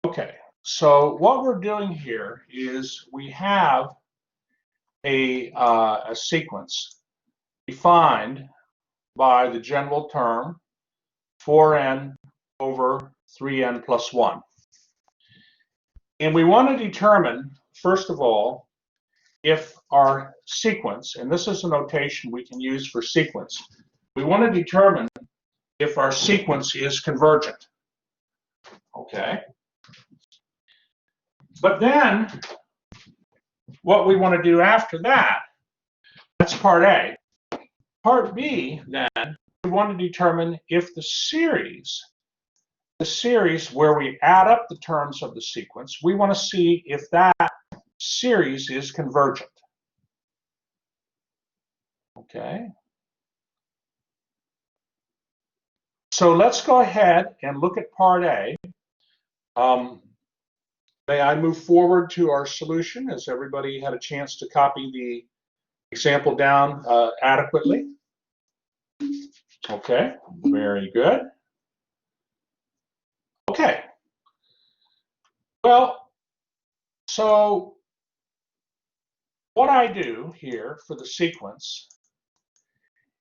Okay, so what we're doing here is we have a sequence defined by the general term 4n over 3n plus 1. And we want to determine, first of all, if our sequence, and this is a notation we can use for sequence, we want to determine if our sequence is convergent. Okay. But then, what we want to do after that, that's part A. Part B, then, we want to determine if the series where we add up the terms of the sequence, we want to see if that series is convergent. Okay. So let's go ahead and look at part A. May I move forward to our solution? Has everybody had a chance to copy the example down adequately? Okay, very good. Okay. Well, so what I do here for the sequence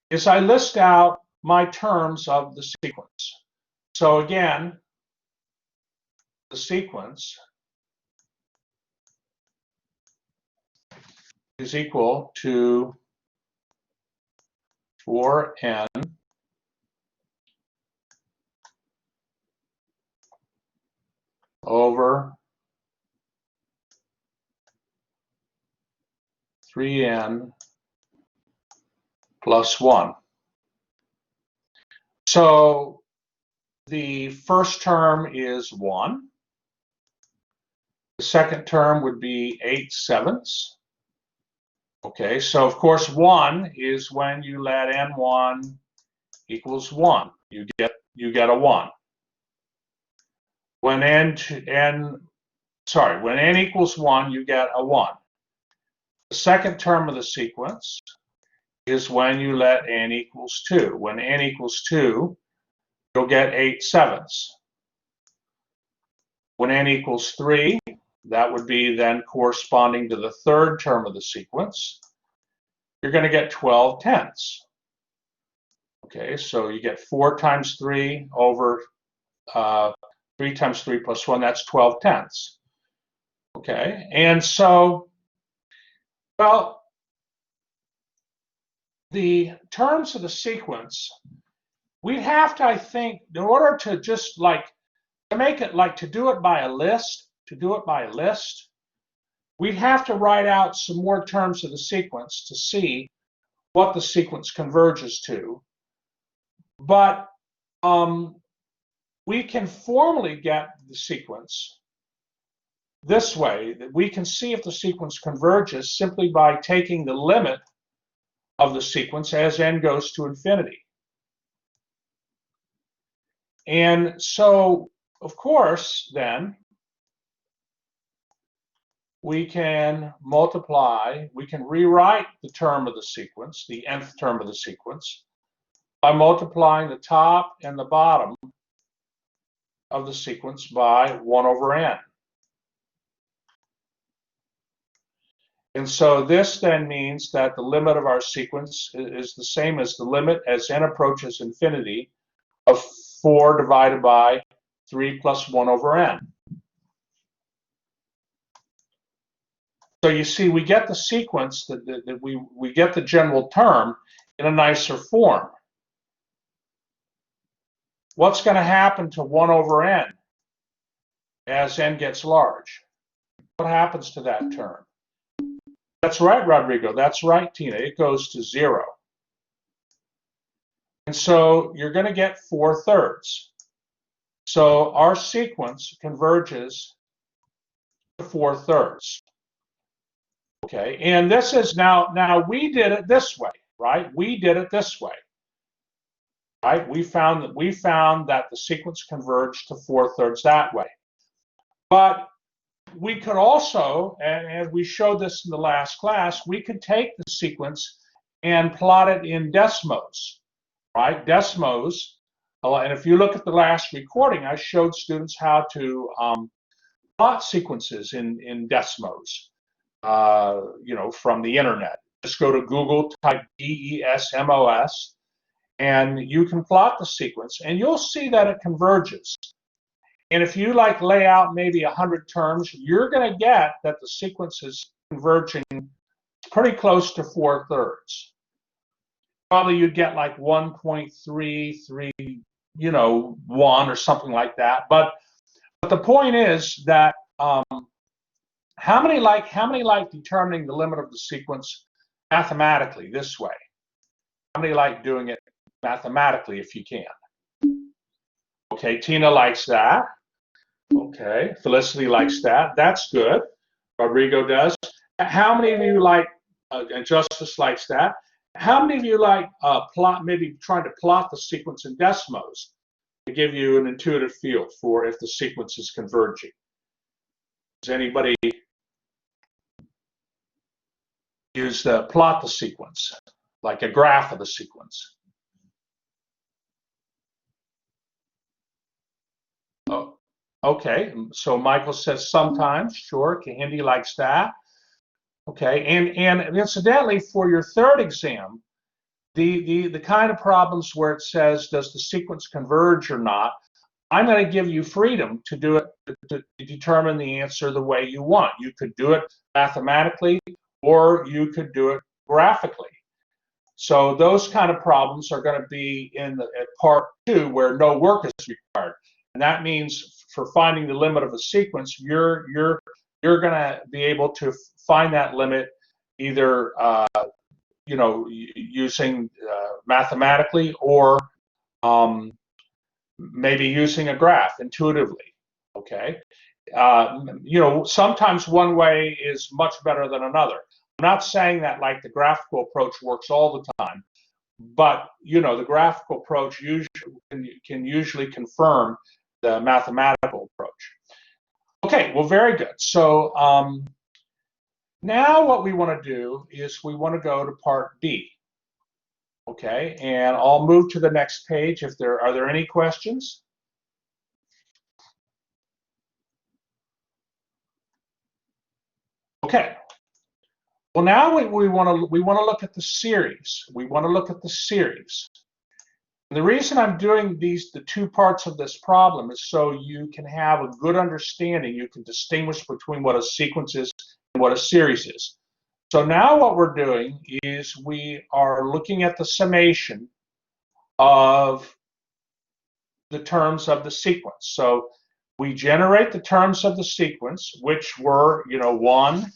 is I list out my terms of the sequence. So again, the sequence is equal to 4n over 3n plus 1. So the first term is 1. The second term would be 8/7. Okay, so of course 1 is when you let n1 equals 1. You get a 1. When n equals 1, you get a 1. The second term of the sequence is when you let n equals 2. When n equals 2, you'll get 8/7. When n equals 3, that would be then corresponding to the third term of the sequence, you're going to get 12/10. Okay, so you get 4 times 3 over 3 times 3 plus 1, that's 12/10. Okay, and so, well, the terms of the sequence, we'd have to, I think, in order to just like, to make it like, to do it by a list, we'd have to write out some more terms of the sequence to see what the sequence converges to. But we can formally get the sequence this way, that we can see if the sequence converges simply by taking the limit of the sequence as n goes to infinity. And so, of course, then, we can multiply, we can rewrite the term of the sequence, the nth term of the sequence, by multiplying the top and the bottom of the sequence by 1 over n. And so this then means that the limit of our sequence is the same as the limit as n approaches infinity of 4 divided by 3 plus 1 over n. So you see, we get the sequence, that we get the general term in a nicer form. What's going to happen to 1 over n as n gets large? What happens to that term? That's right, Rodrigo. That's right, Tina. It goes to 0. And so you're going to get 4/3. So our sequence converges to 4/3. Okay, and this is now we did it this way, right? We did it this way, right? We found that the sequence converged to 4/3 that way. But we could also, and we showed this in the last class, we could take the sequence and plot it in Desmos, right? Desmos, and if you look at the last recording, I showed students how to plot sequences in Desmos, from the internet. Just go to Google, type DESMOS, and you can plot the sequence, and you'll see that it converges. And if you lay out maybe 100 terms, you're going to get that the sequence is converging pretty close to 4/3. Probably you'd get 1.33, 1 or something like that. But the point is that how many like determining the limit of the sequence mathematically this way? How many like doing it mathematically if you can? Okay, Tina likes that. Okay, Felicity likes that. That's good. Rodrigo does. How many of you like, and Justice likes that. How many of you like maybe trying to plot the sequence in Desmos to give you an intuitive feel for if the sequence is converging? Does anybody use the plot the sequence, like a graph of the sequence? Oh, okay, so Michael says sometimes, sure. Kahindi likes that. Okay, and incidentally, for your third exam, the kind of problems where it says, does the sequence converge or not, I'm going to give you freedom to do it, to determine the answer the way you want. You could do it mathematically, or you could do it graphically. So those kind of problems are going to be at part 2, where no work is required. And that means for finding the limit of a sequence, you're going to be able to find that limit either using mathematically, or maybe using a graph intuitively. Okay, sometimes one way is much better than another. I'm not saying that the graphical approach works all the time, but the graphical approach can usually confirm the mathematical approach. Okay, well, very good. So now what we want to do is we want to go to part B. Okay, and I'll move to the next page. Are there any questions? Okay. Well, now we want to look at the series. We want to look at the series. And the reason I'm doing the 2 parts of this problem is so you can have a good understanding. You can distinguish between what a sequence is and what a series is. So now what we're doing is we are looking at the summation of the terms of the sequence. So we generate the terms of the sequence, which were 1,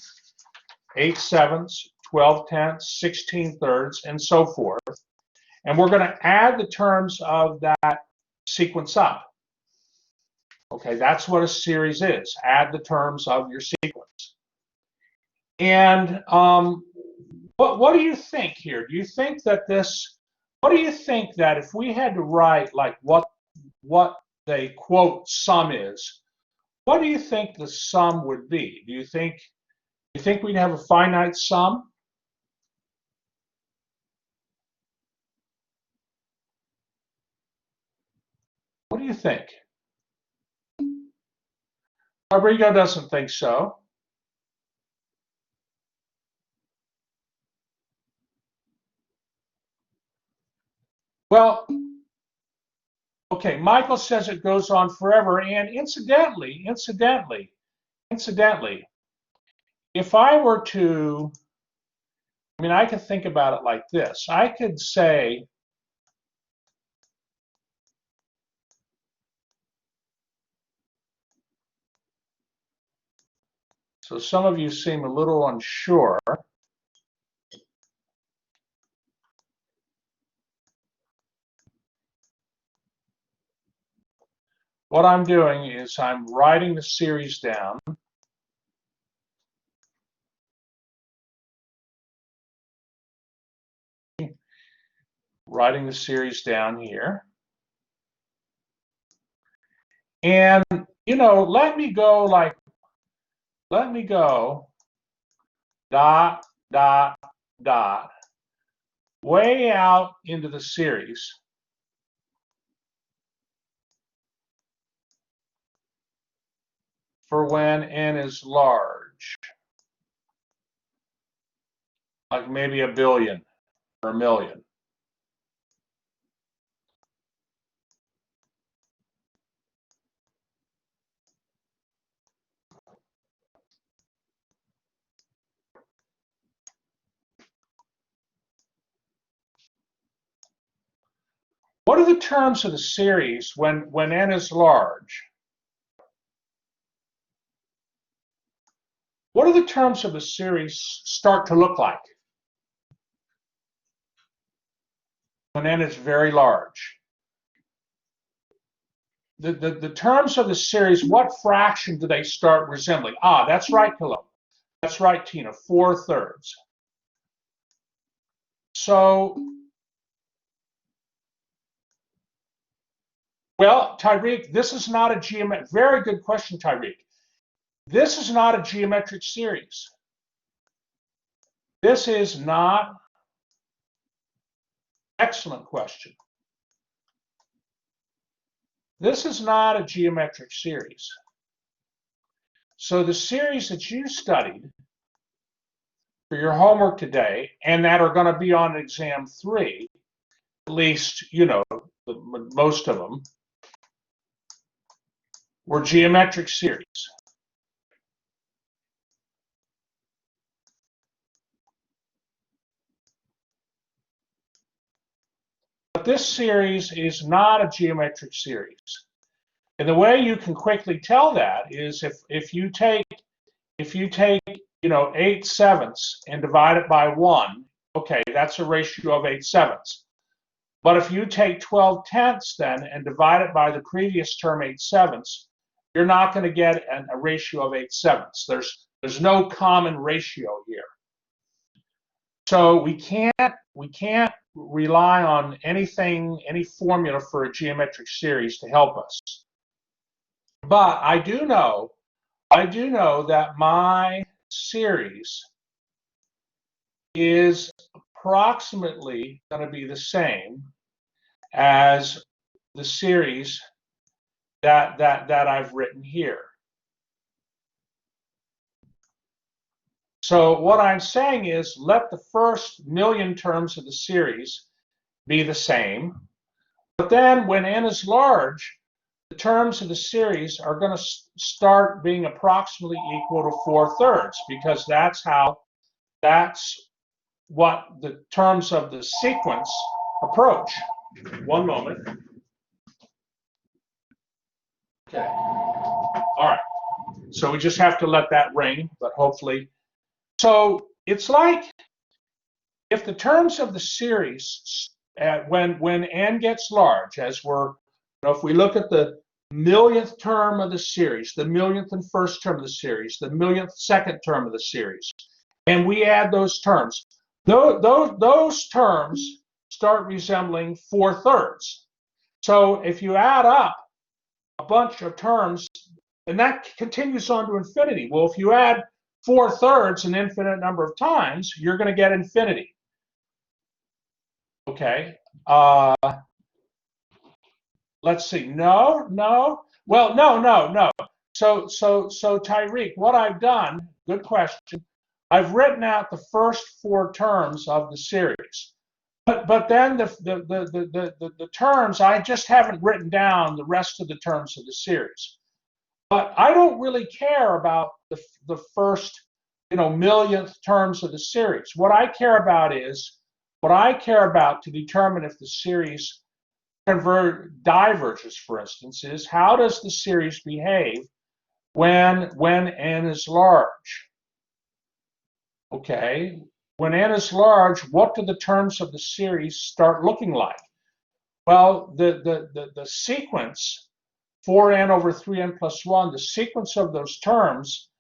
8/7, 12/10, 16/3, and so forth. And we're going to add the terms of that sequence up. Okay, that's what a series is. Add the terms of your sequence. And what do you think here? Do you think that what do you think that if we had to write what the quote sum is, what do you think the sum would be? Do you think we'd have a finite sum? What do you think? Rodrigo doesn't think so. Well, okay, Michael says it goes on forever. And incidentally, if I were to, I could think about it like this. I could say, so some of you seem a little unsure. What I'm doing is I'm writing the series down. Writing the series down here. And, let me go dot, dot, dot, way out into the series. for when n is large, like maybe a billion or a million. What are the terms of the series when n is large? What do the terms of the series start to look like when n is very large? The terms of the series, what fraction do they start resembling? Ah, that's right, Colombo. That's right, Tina, 4/3. So, well, Tyreek, this is not a geometric, very good question, Tyreek. This is not a geometric series. This is not, excellent question. This is not a geometric series. So the series that you studied for your homework today and that are going to be on exam 3, at least, you know, most of them, were geometric series. But this series is not a geometric series. And the way you can quickly tell that is if you take you know 8/7 and divide it by 1, okay, that's a ratio of 8/7. But if you take 12/10 then and divide it by the previous term 8/7, you're not going to get a ratio of 8/7. There's no common ratio here. So we can't rely on anything, any formula for a geometric series to help us. But I do know that my series is approximately going to be the same as the series that I've written here. So what I'm saying is let the first million terms of the series be the same, but then when n is large, the terms of the series are going to start being approximately equal to 4/3 because that's what the terms of the sequence approach. One moment. Okay. All right. So we just have to let that rain, but hopefully. So it's like if the terms of the series, when n gets large, as we're, if we look at the millionth term of the series, the millionth and first term of the series, the millionth second term of the series, and we add those terms, those terms start resembling 4/3. So if you add up a bunch of terms, and that continues on to infinity. Well, if you add 4/3 an infinite number of times, you're going to get infinity. Okay. Let's see. No. Well, no. So Tyreek, what I've done, good question. I've written out the first 4 terms of the series, but then the terms, I just haven't written down the rest of the terms of the series. But I don't really care about the first, millionth terms of the series. What I care about to determine if the series diverges, for instance, is how does the series behave when n is large? Okay, when n is large, what do the terms of the series start looking like? Well, the sequence 4n over 3n plus 1, the sequence of those terms,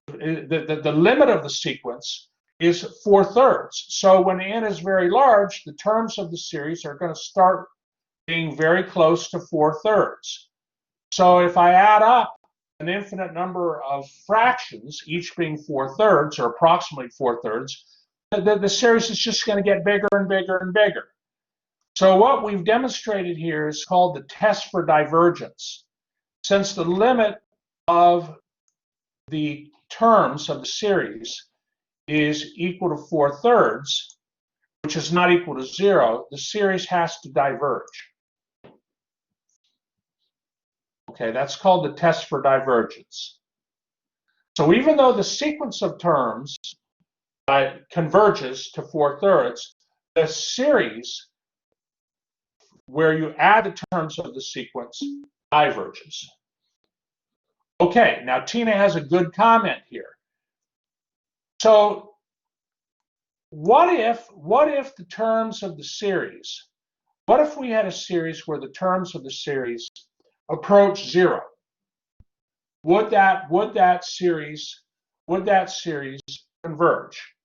the limit of the sequence is 4/3. So when n is very large, the terms of the series are going to start being very close to 4/3. So if I add up an infinite number of fractions, each being 4/3 or approximately 4/3, the series is just going to get bigger and bigger and bigger. So what we've demonstrated here is called the test for divergence. Since the limit of the terms of the series is equal to 4/3, which is not equal to 0, the series has to diverge. Okay, that's called the test for divergence. So even though the sequence of terms converges to 4/3, the series where you add the terms of the sequence diverges. Okay, now Tina has a good comment here. So what if the terms of the series, what if we had a series where the terms of the series approach 0? Would that series converge?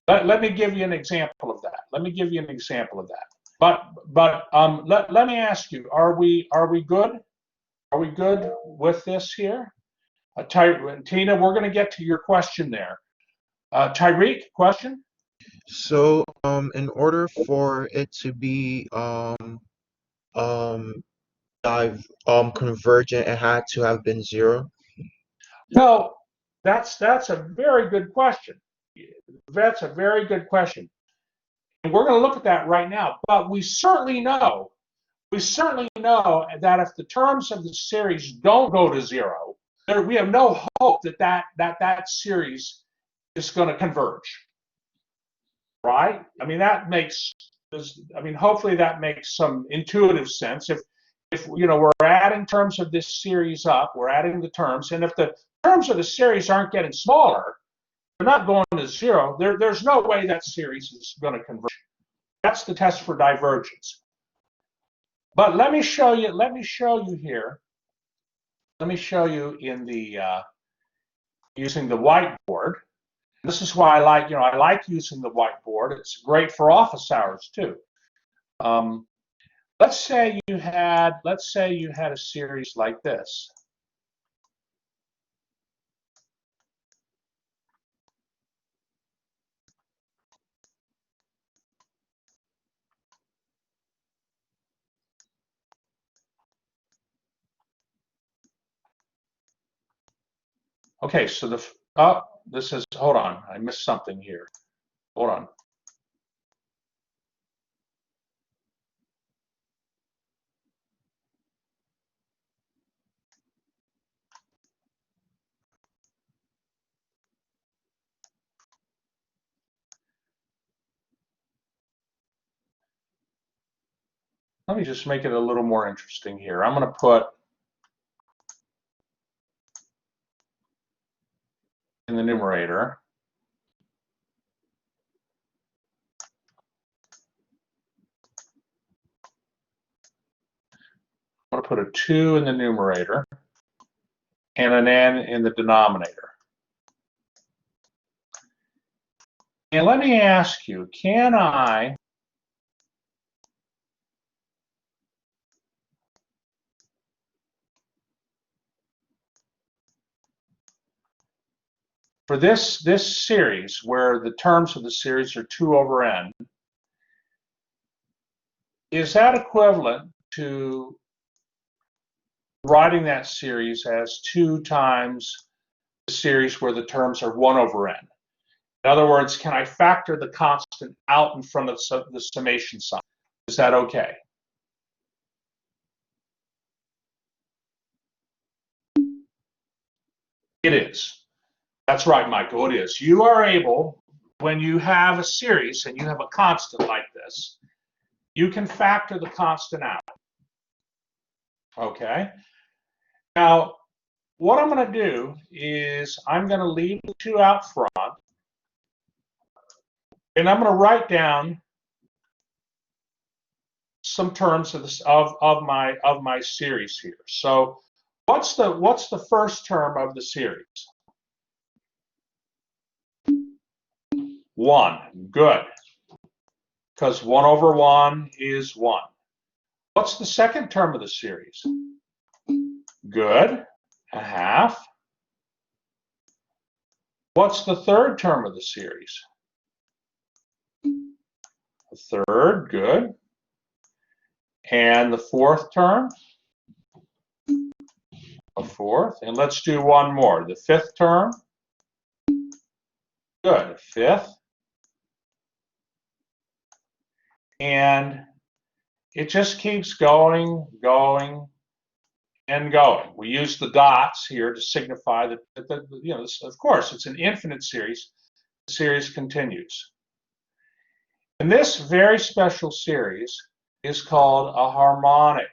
Let me give you an example of that. Let me ask you: Are we good? Are we good with this here? Tina, we're going to get to your question there. Tyreek, question? So, in order for it to be um convergent, it had to have been 0. Well, that's a very good question. That's a very good question. And we're going to look at that right now. But we certainly know that if the terms of the series don't go to 0, we have no hope that series is going to converge, right? I mean, hopefully that makes some intuitive sense. If we're adding terms of this series up, we're adding the terms, and if the terms of the series aren't getting smaller, they're not going to 0, there's no way that series is going to converge. That's the test for divergence. But let me show you here. Let me show you in the using the whiteboard. This is why I like using the whiteboard. It's great for office hours too. Let's say you had a series like this. Okay, so this is, hold on, I missed something here. Hold on. Let me just make it a little more interesting here. I'm going to put in the numerator I'm going to put a 2 in the numerator and an n in the denominator. And let me ask you, can I for this series where the terms of the series are 2 over n, is that equivalent to writing that series as 2 times the series where the terms are 1 over n? In other words, can I factor the constant out in front of the summation sign? Is that okay? It is. That's right, Michael, it is. You are able, when you have a series and you have a constant like this, you can factor the constant out. Okay? Now, what I'm going to do is I'm going to leave the 2 out front, and I'm going to write down some terms of my series here. So, what's the first term of the series? 1. Good. Because 1 over 1 is 1. What's the second term of the series? Good. A half. What's the third term of the series? A third. Good. And the fourth term? a fourth, and let's do one more. The fifth term. Good, fifth. And it just keeps going, going, and going. We use the dots here to signify that, of course, it's an infinite series. The series continues. And this very special series is called a harmonic.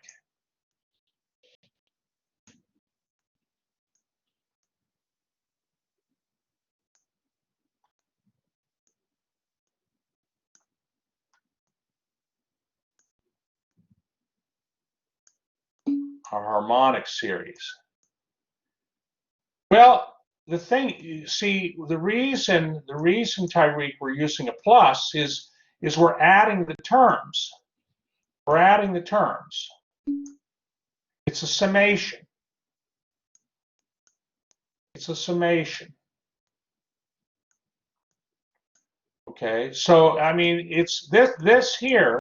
A harmonic series. Well, the thing, you see, the reason, Tyreek, we're using a plus is we're adding the terms. We're adding the terms. It's a summation. It's a summation. Okay, so I mean, it's this here.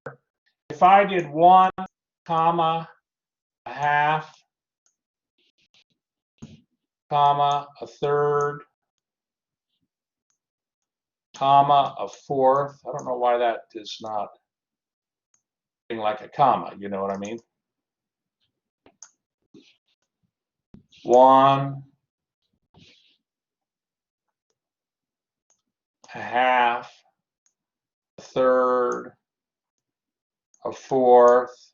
If I did 1, comma, a half, comma, a third, comma, a fourth. I don't know why that is not being like a comma. You know what I mean? 1, a half, a third, a fourth,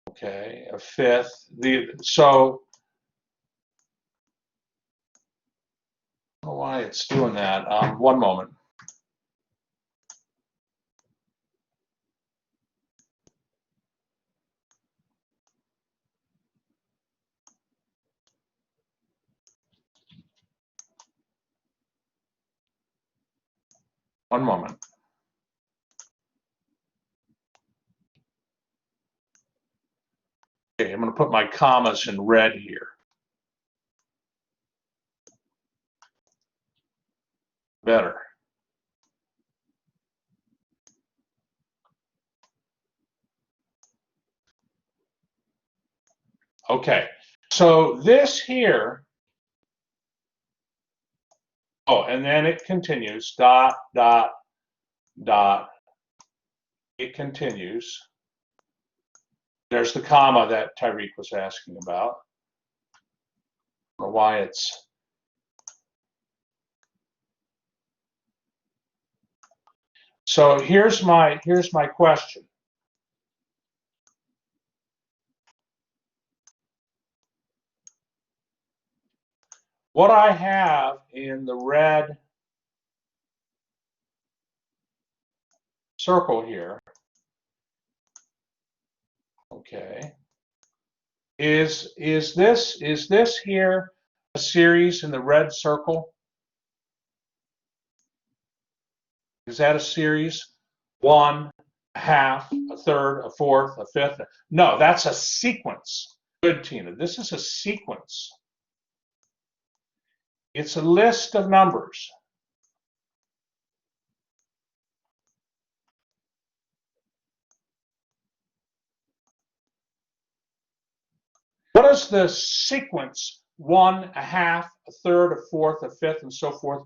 okay, a fifth. So I don't know why it's doing that. One moment. One moment. Okay, I'm going to put my commas in red here. Better. Okay, so this here, oh, and then it continues, dot, dot, dot. It continues. There's the comma that Tyreek was asking about. I don't know why it's. So here's my question. What I have in the red circle here, okay, is this here a series in the red circle? Is that a series? 1, a half, a third, a fourth, a fifth? No, that's a sequence. Good, Tina. This is a sequence. It's a list of numbers. What is the sequence? 1, a half, a third, a fourth, a fifth, and so forth.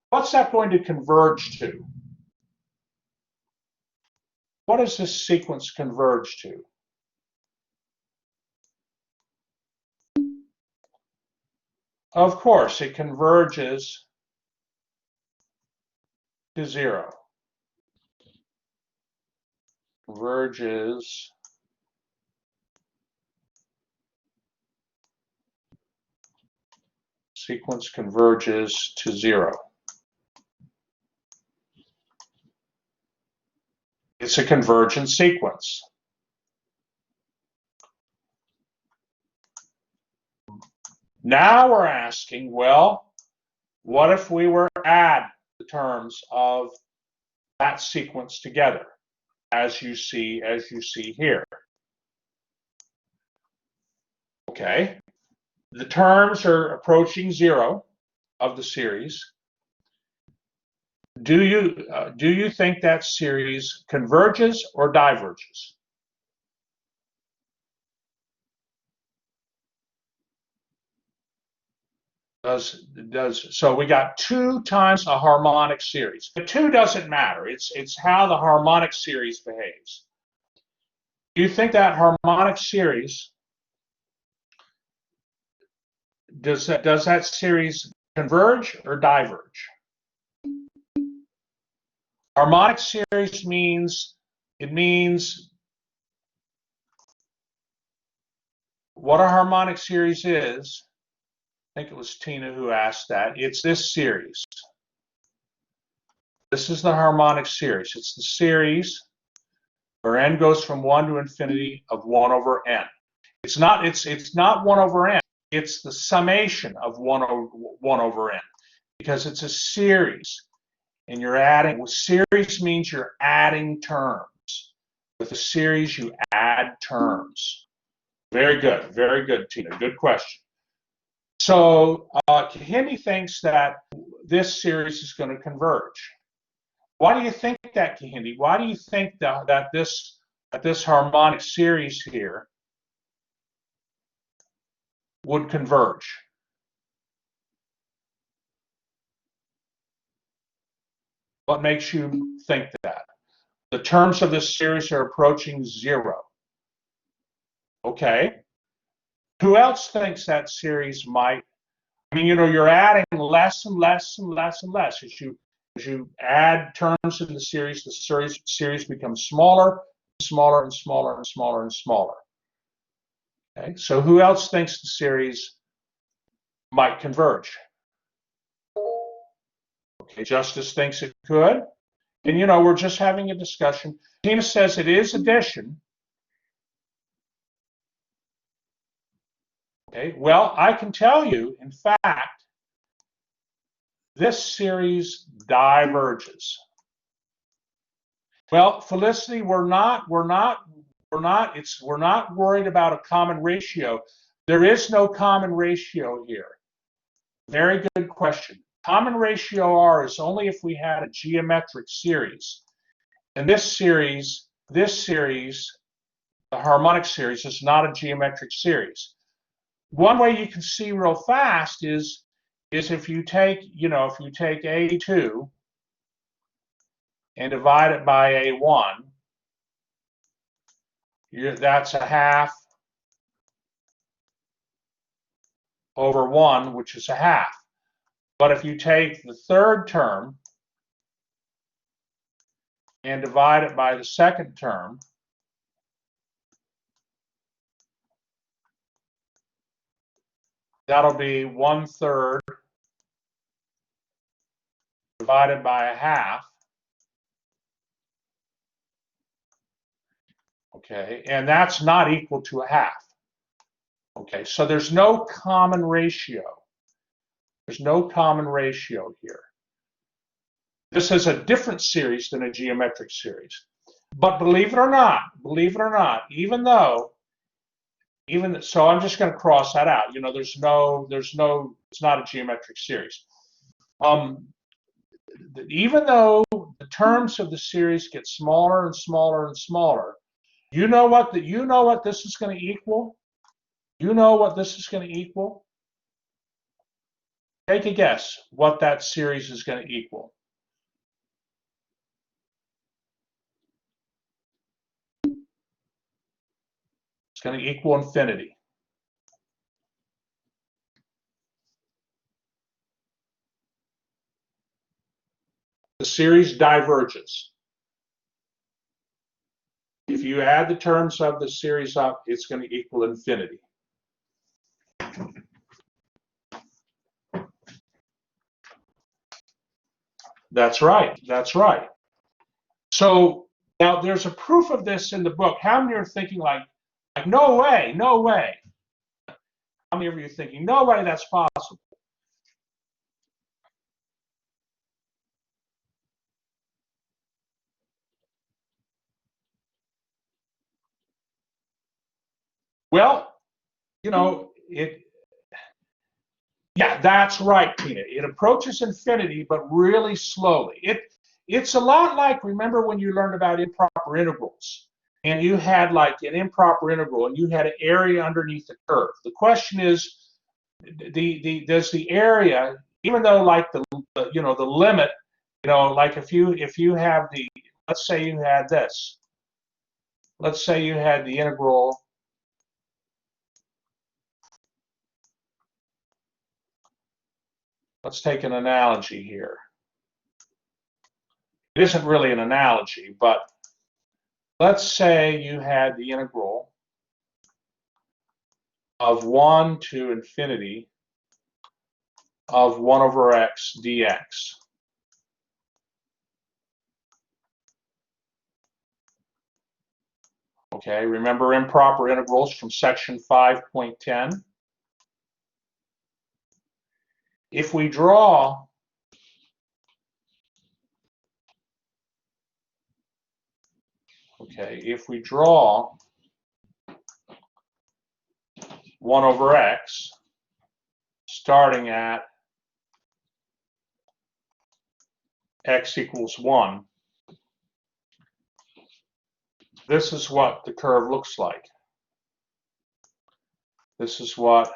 What's that going to converge to? What does this sequence converge to? Of course, it converges to 0. Converges sequence converges to 0. It's a convergent sequence. Now we're asking, well, what if we were to add the terms of that sequence together, as you see here? Okay, the terms are approaching 0 of the series. Do you think that series converges or diverges? So we got 2 times a harmonic series. The 2 doesn't matter. It's how the harmonic series behaves. Do you think that harmonic series does that series converge or diverge? Harmonic series means what a harmonic series is. I think it was Tina who asked that. It's this series. This is the harmonic series. It's the series where n goes from 1 to infinity of 1 over n. It's not 1 over n. It's the summation of 1 over n, because it's a series, and you're adding. Series means you're adding terms. With a series, you add terms. Very good, Tina. Good question. So Kahindi thinks that this series is going to converge. Why do you think that, Kahindi? Why do you think that this harmonic series here would converge? What makes you think that? The terms of this series are approaching 0. Okay. Who else thinks that series might? I mean, you're adding less and less and less and less. As you add terms in the series becomes smaller, smaller, and smaller, and smaller, and smaller. Okay. So who else thinks the series might converge? Okay. Justice thinks it could. And, we're just having a discussion. Tina says it is addition. Okay, well, I can tell you, in fact, this series diverges. Well, Felicity, we're not worried about a common ratio. There is no common ratio here. Very good question. Common ratio R is only if we had a geometric series. And this series, the harmonic series, is not a geometric series. One way you can see real fast is if you take A2 and divide it by A1, that's a half over 1, which is a half. But if you take the third term and divide it by the second term, that'll be 1/3 divided by a half. Okay, and that's not equal to a half. Okay, so there's no common ratio. There's no common ratio here. This is a different series than a geometric series. But believe it or not, so I'm just going to cross that out. It's not a geometric series. Even though the terms of the series get smaller and smaller and smaller, you know what this is going to equal? You know what this is going to equal? Take a guess what that series is going to equal. It's going to equal infinity. The series diverges. If you add the terms of the series up, it's going to equal infinity. That's right. That's right. So now there's a proof of this in the book. How many are thinking like no way, no way? How many of you are thinking, no way that's possible? Well, yeah, that's right, Tina. It approaches infinity, but really slowly. It's a lot like, remember when you learned about improper integrals, and you had like an improper integral, and you had an area underneath the curve. The question is, does the area, even though like the limit, like if you have the, let's say you had this, let's say you had the integral let's take an analogy here. It isn't really an analogy, but let's say you had the integral of 1 to infinity of 1 over x dx. Okay, remember improper integrals from section 5.10. If we draw if we draw 1 over x starting at x equals 1, this is what the curve looks like. This is what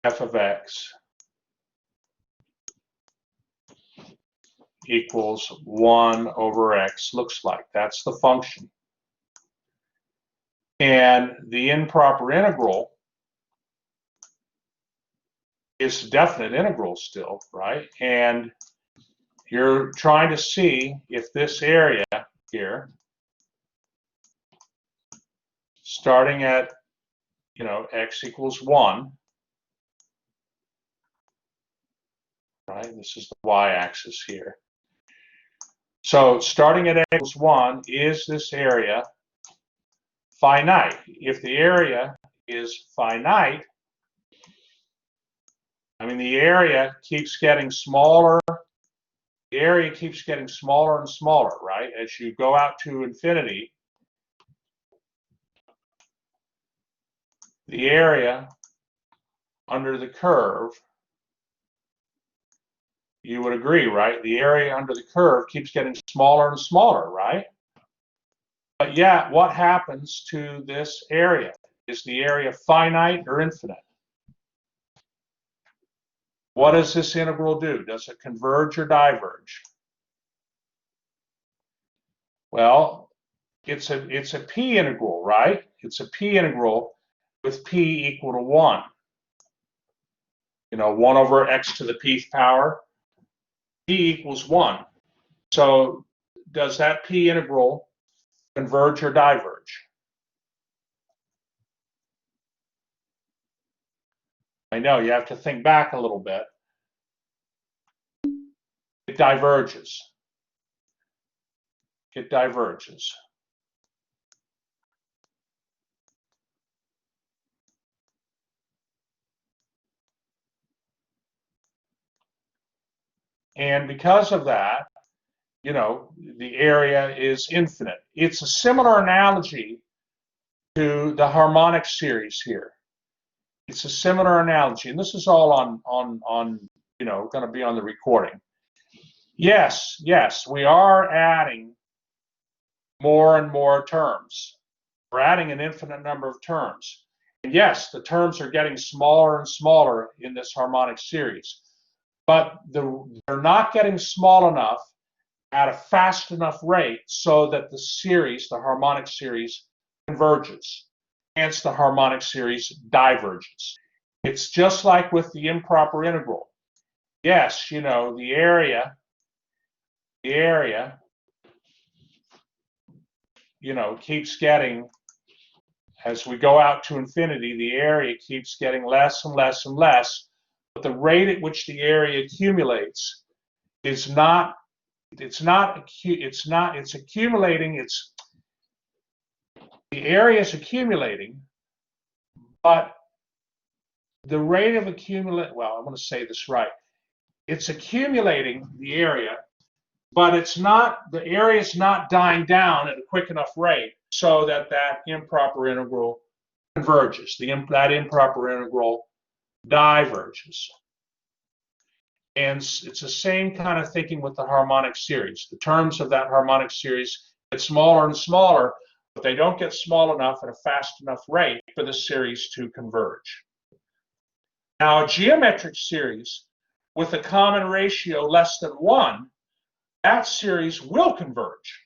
f of x equals 1 over x looks like. That's the function. And the improper integral is a definite integral still, right? And you're trying to see if this area here, starting at, x equals 1, right? This is the y-axis here. So starting at x equals 1, is this area finite? If the area is finite, I mean, the area keeps getting smaller. The area keeps getting smaller and smaller, right? As you go out to infinity, the area under the curve, you would agree, right? The area under the curve keeps getting smaller and smaller, right? But yet, what happens to this area? Is the area finite or infinite? What does this integral do? Does it converge or diverge? Well, it's a p integral, right? It's a p integral with p equal to 1. 1 over x to the pth power, p equals 1. So does that p integral converge or diverge? I know, you have to think back a little bit. It diverges. It diverges. And because of that, the area is infinite. It's a similar analogy to the harmonic series here. It's a similar analogy, and this is all on going to be on the recording. Yes, we are adding more and more terms. We're adding an infinite number of terms. And yes, the terms are getting smaller and smaller in this harmonic series, but they're not getting small enough at a fast enough rate so that the series, the harmonic series, converges. Hence, the harmonic series diverges. It's just like with the improper integral. Yes, the area, keeps getting, as we go out to infinity, the area keeps getting less and less and less, but the rate at which the area accumulates is not, it's accumulating, the area is accumulating, but the rate of well, I'm going to say this right. It's accumulating the area, but the area is not dying down at a quick enough rate so that improper integral converges. That improper integral diverges. And it's the same kind of thinking with the harmonic series. The terms of that harmonic series get smaller and smaller, but they don't get small enough at a fast enough rate for the series to converge. Now, a geometric series with a common ratio less than 1, that series will converge.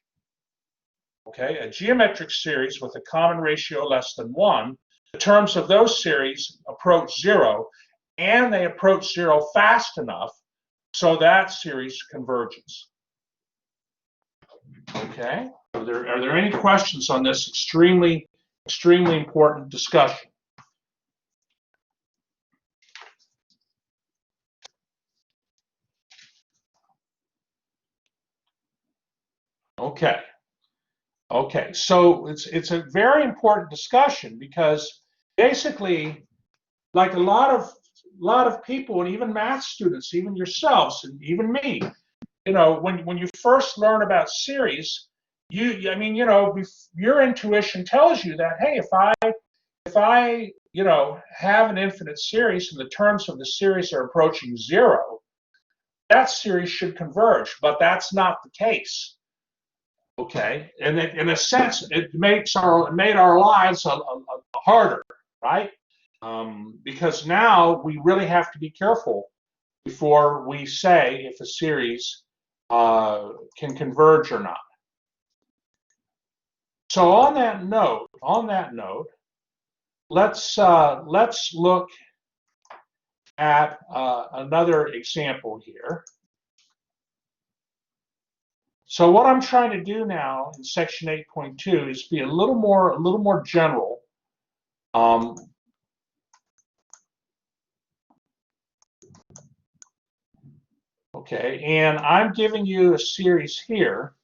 Okay, a geometric series with a common ratio less than 1, the terms of those series approach 0, and they approach 0 fast enough so that series converges. Okay, are there any questions on this extremely important discussion? Okay, so it's a very important discussion because basically, like a lot of people, and even math students, even yourselves, and even me, when you first learn about series, your intuition tells you that, hey, if I have an infinite series and the terms of the series are approaching 0, that series should converge, but that's not the case. Okay, and in a sense, it made our lives harder, right? Because now we really have to be careful before we say if a series can converge or not. So on that note, let's look at another example here. So what I'm trying to do now in section 8.2 is be a little more general. Okay, and I'm giving you a series here.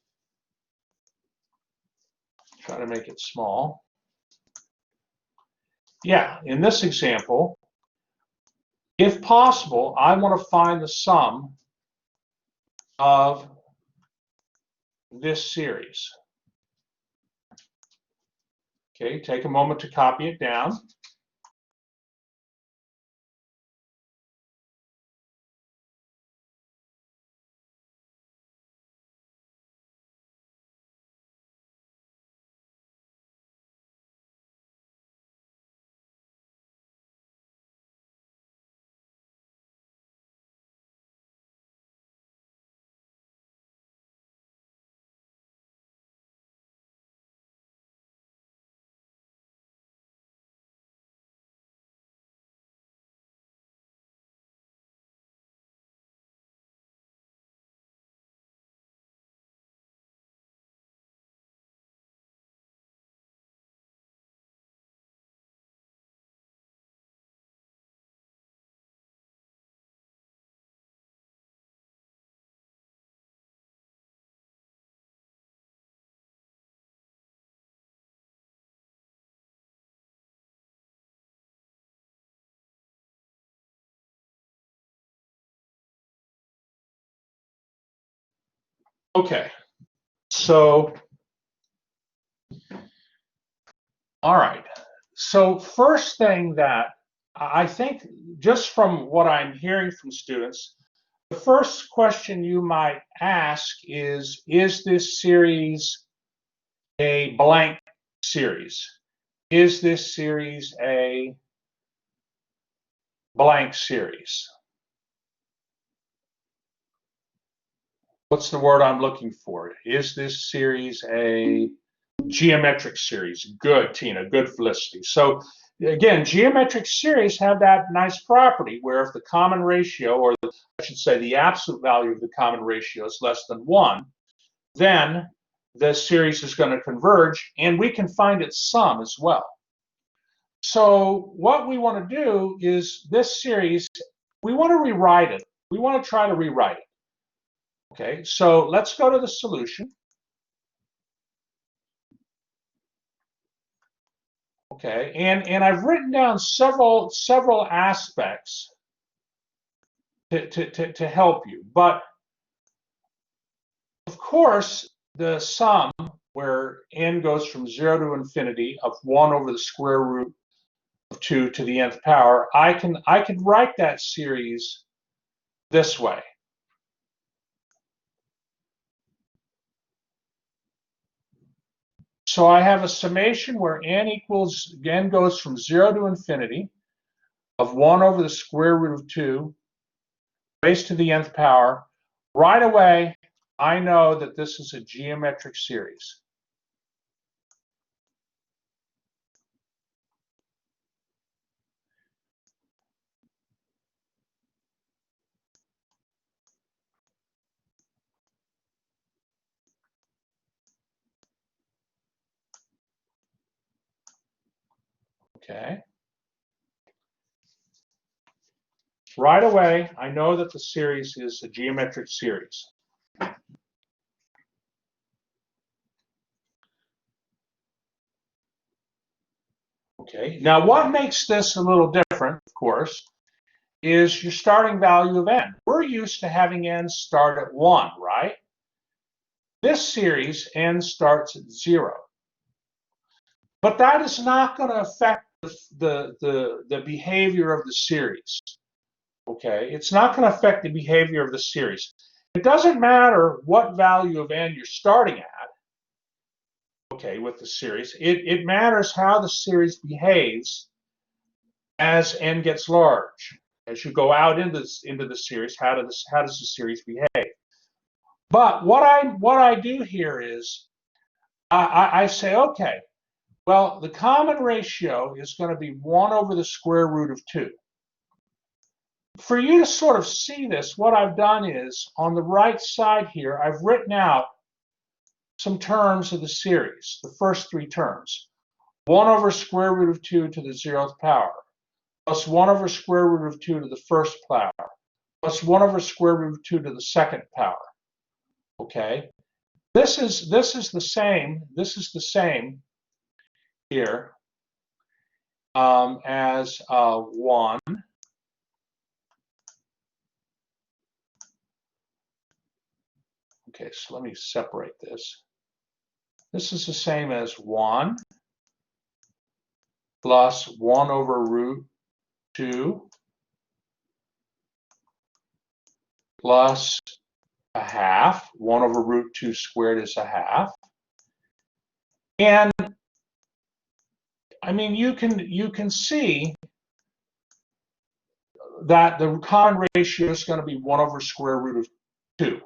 Try to make it small. Yeah, in this example, if possible, I want to find the sum of this series. Okay, take a moment to copy it down. Okay, so, all right. So first thing that I think, just from what I'm hearing from students, the first question you might ask is this series a blank series? Is this series a blank series? What's the word I'm looking for? Is this series a geometric series? Good, Tina. Good, Felicity. So again, geometric series have that nice property where if the common ratio, or I should say the absolute value of the common ratio, is less than 1, then the series is going to converge, and we can find its sum as well. So what we want to do is this series, we want to rewrite it. We want to try to rewrite it. Okay, so let's go to the solution. Okay, and I've written down several aspects to help you. But of course, the sum, where n goes from 0 to infinity, of 1 over the square root of 2 to the nth power, I can write that series this way. So I have a summation where n goes from 0 to infinity of 1 over the square root of 2 raised to the nth power. Right away, I know that this is a geometric series. Okay. Right away, I know that the series is a geometric series. Okay. Now, what makes this a little different, of course, is your starting value of n. We're used to having n start at 1, right? This series, n starts at 0. But that is not going to affect the behavior of the series. Okay, it's not going to affect the behavior of the series. It doesn't matter what value of n you're starting at, okay, with the series. It matters how the series behaves as n gets large. As you go out into the series, how does the series behave? But what I do here is I say, okay, well, the common ratio is going to be 1 over the square root of 2. For you to sort of see this, what I've done is, on the right side here, I've written out some terms of the series, the first 3 terms. 1 over square root of 2 to the 0th power, plus 1 over square root of 2 to the 1st power, plus 1 over square root of 2 to the 2nd power. Okay? This is the same here as 1. Okay, so let me separate this. This is the same as 1 plus 1 over root 2 plus a half. 1 over root 2 squared is a half. And I mean, you can see that the common ratio is going to be 1 over square root of 2.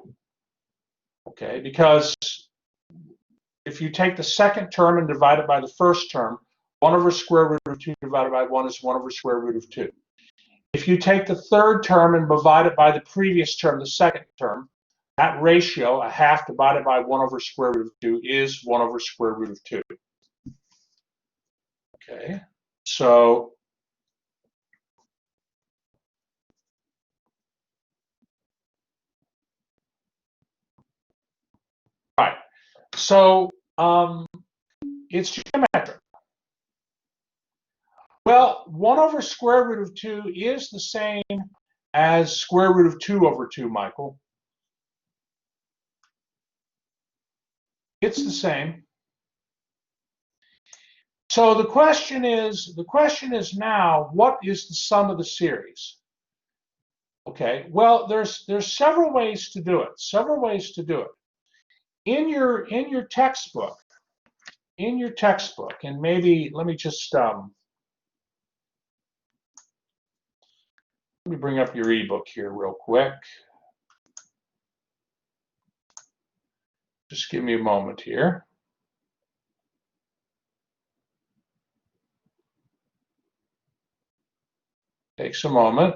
Okay, because if you take the second term and divide it by the first term, 1 over square root of 2 divided by 1 is 1 over square root of 2. If you take the third term and divide it by the previous term, the second term, that ratio, a half divided by 1 over square root of 2, is 1 over square root of 2. Okay, so right. So it's geometric. Well, 1 over square root of 2 is the same as square root of 2 over 2, Michael. It's the same. So the question is now, what is the sum of the series? Okay, well, there's several ways to do it. In your textbook, and maybe let me just let me bring up your ebook here real quick. Just give me a moment here. Takes a moment.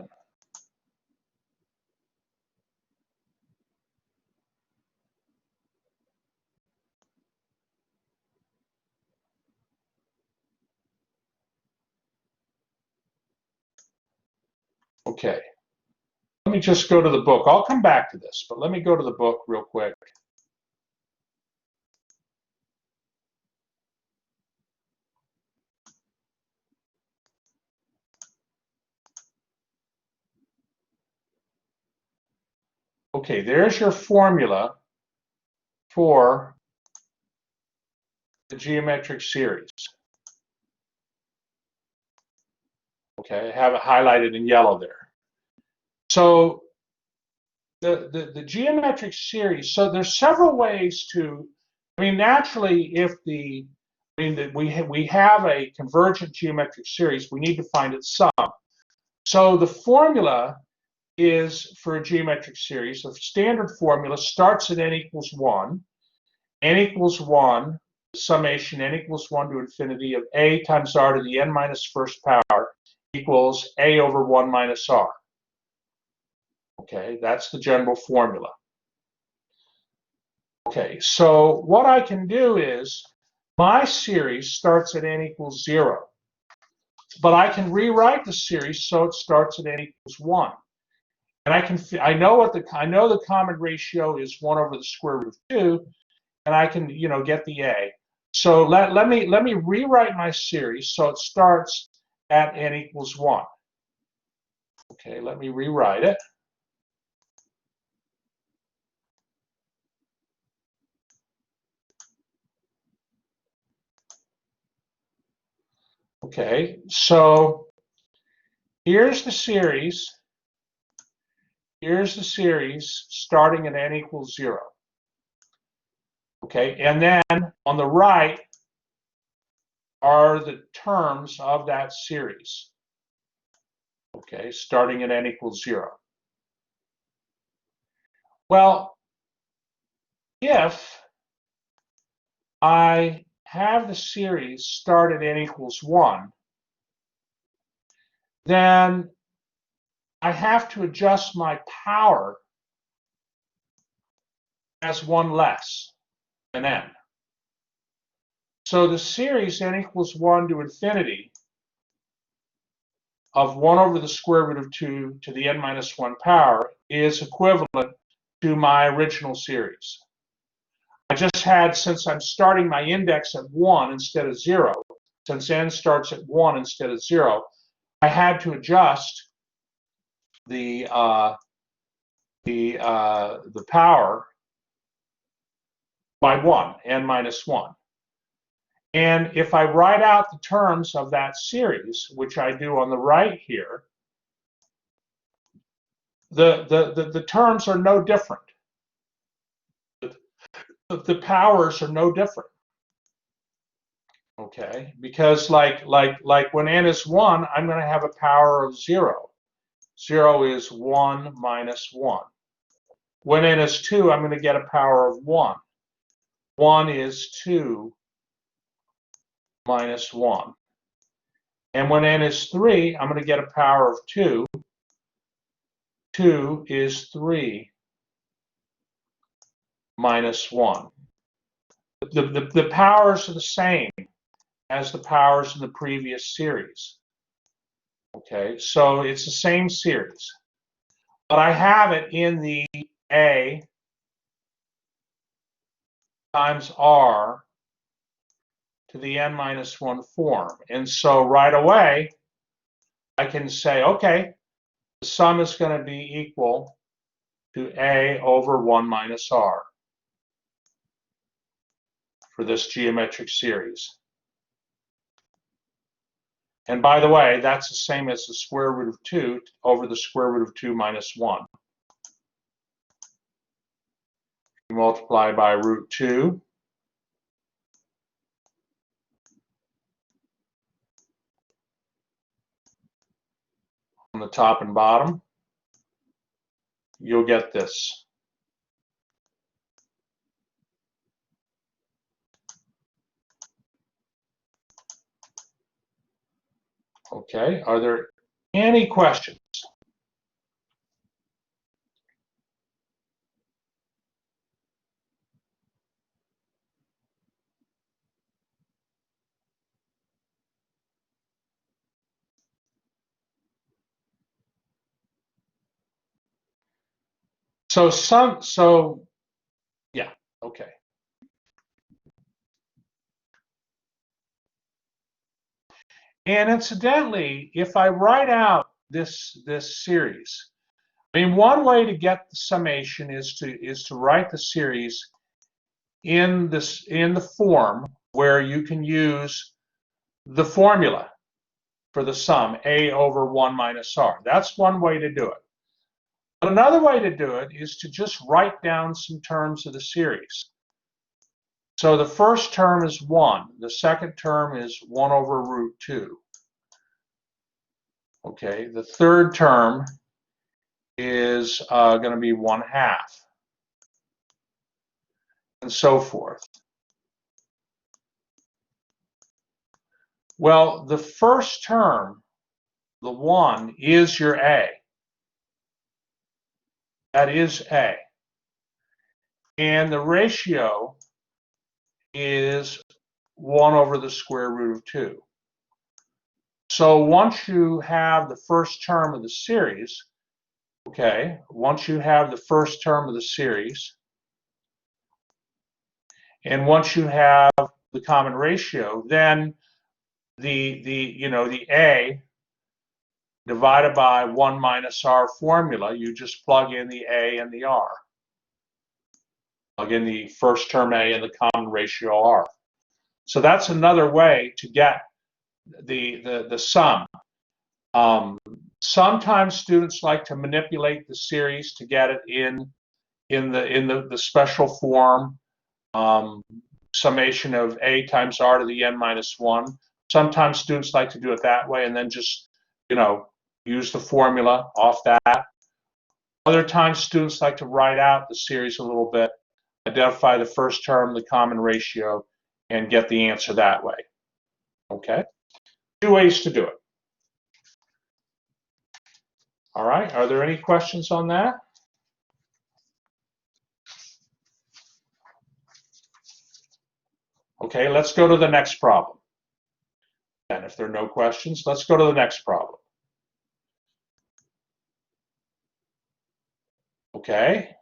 Okay. Let me just go to the book. I'll come back to this, but let me go to the book real quick. Okay, there's your formula for the geometric series. Okay, I have it highlighted in yellow there. So the geometric series, so there's several ways to, I mean, naturally, if the I mean, that we have a convergent geometric series. We need to find its sum. So the formula is for a geometric series. The standard formula starts at n equals 1. N equals 1, summation n equals 1 to infinity of a times r to the n minus first power equals a over 1 minus r. Okay, that's the general formula. Okay, so what I can do is my series starts at n equals 0. But I can rewrite the series so it starts at n equals 1. And I know the common ratio is 1 over the square root of 2, and I can get the a. So let me rewrite my series so it starts at n equals 1. Okay, let me rewrite it. Okay, so here's the series. Here's the series starting at n equals 0. Okay, and then on the right are the terms of that series. Okay, starting at n equals 0. Well, if I have the series start at n equals 1, then I have to adjust my power as 1 less than n. So the series n equals 1 to infinity of 1 over the square root of 2 to the n minus 1 power is equivalent to my original series. I just had, since I'm starting my index at 1 instead of 0, since n starts at 1 instead of 0, I had to adjust the power by 1, n minus 1. And if I write out the terms of that series, which I do on the right here, the terms are no different. The powers are no different. Okay, because like when n is 1, I'm going to have a power of 0. 0 is 1 minus 1. When n is 2, I'm going to get a power of 1. 1 is 2 minus 1. And when n is 3, I'm going to get a power of 2. 2 is 3 minus 1. The powers are the same as the powers in the previous series. Okay, so it's the same series. But I have it in the a times r to the n minus 1 form. And so right away, I can say, okay, the sum is going to be equal to a over 1 minus r for this geometric series. And by the way, that's the same as the square root of 2 over the square root of 2 minus 1. You multiply by root 2. On the top and bottom, you'll get this. Okay, are there any questions? Yeah, okay. And incidentally, if I write out this series, I mean, one way to get the summation is to write the series in the form where you can use the formula for the sum, a over 1 minus r. That's one way to do it. But another way to do it is to just write down some terms of the series. So the first term is 1. The second term is 1 over root 2. Okay, the third term is going to be 1/2, and so forth. Well, the first term, the 1, is your A. That is A. And the ratio is 1 over the square root of 2. So once you have the first term of the series, okay, once you have the first term of the series, and once you have the common ratio, then the A divided by 1 minus R formula, you just plug in the A and the R. Plug in the first term A and the common ratio R. So that's another way to get the sum. Sometimes students like to manipulate the series to get it in the special form, summation of A times R to the n minus 1. Sometimes students like to do it that way and then just, use the formula off that. Other times students like to write out the series a little bit, identify the first term, the common ratio, and get the answer that way. Okay? 2 ways to do it. All right, are there any questions on that? Okay, let's go to the next problem. And if there are no questions, let's go to the next problem. Okay.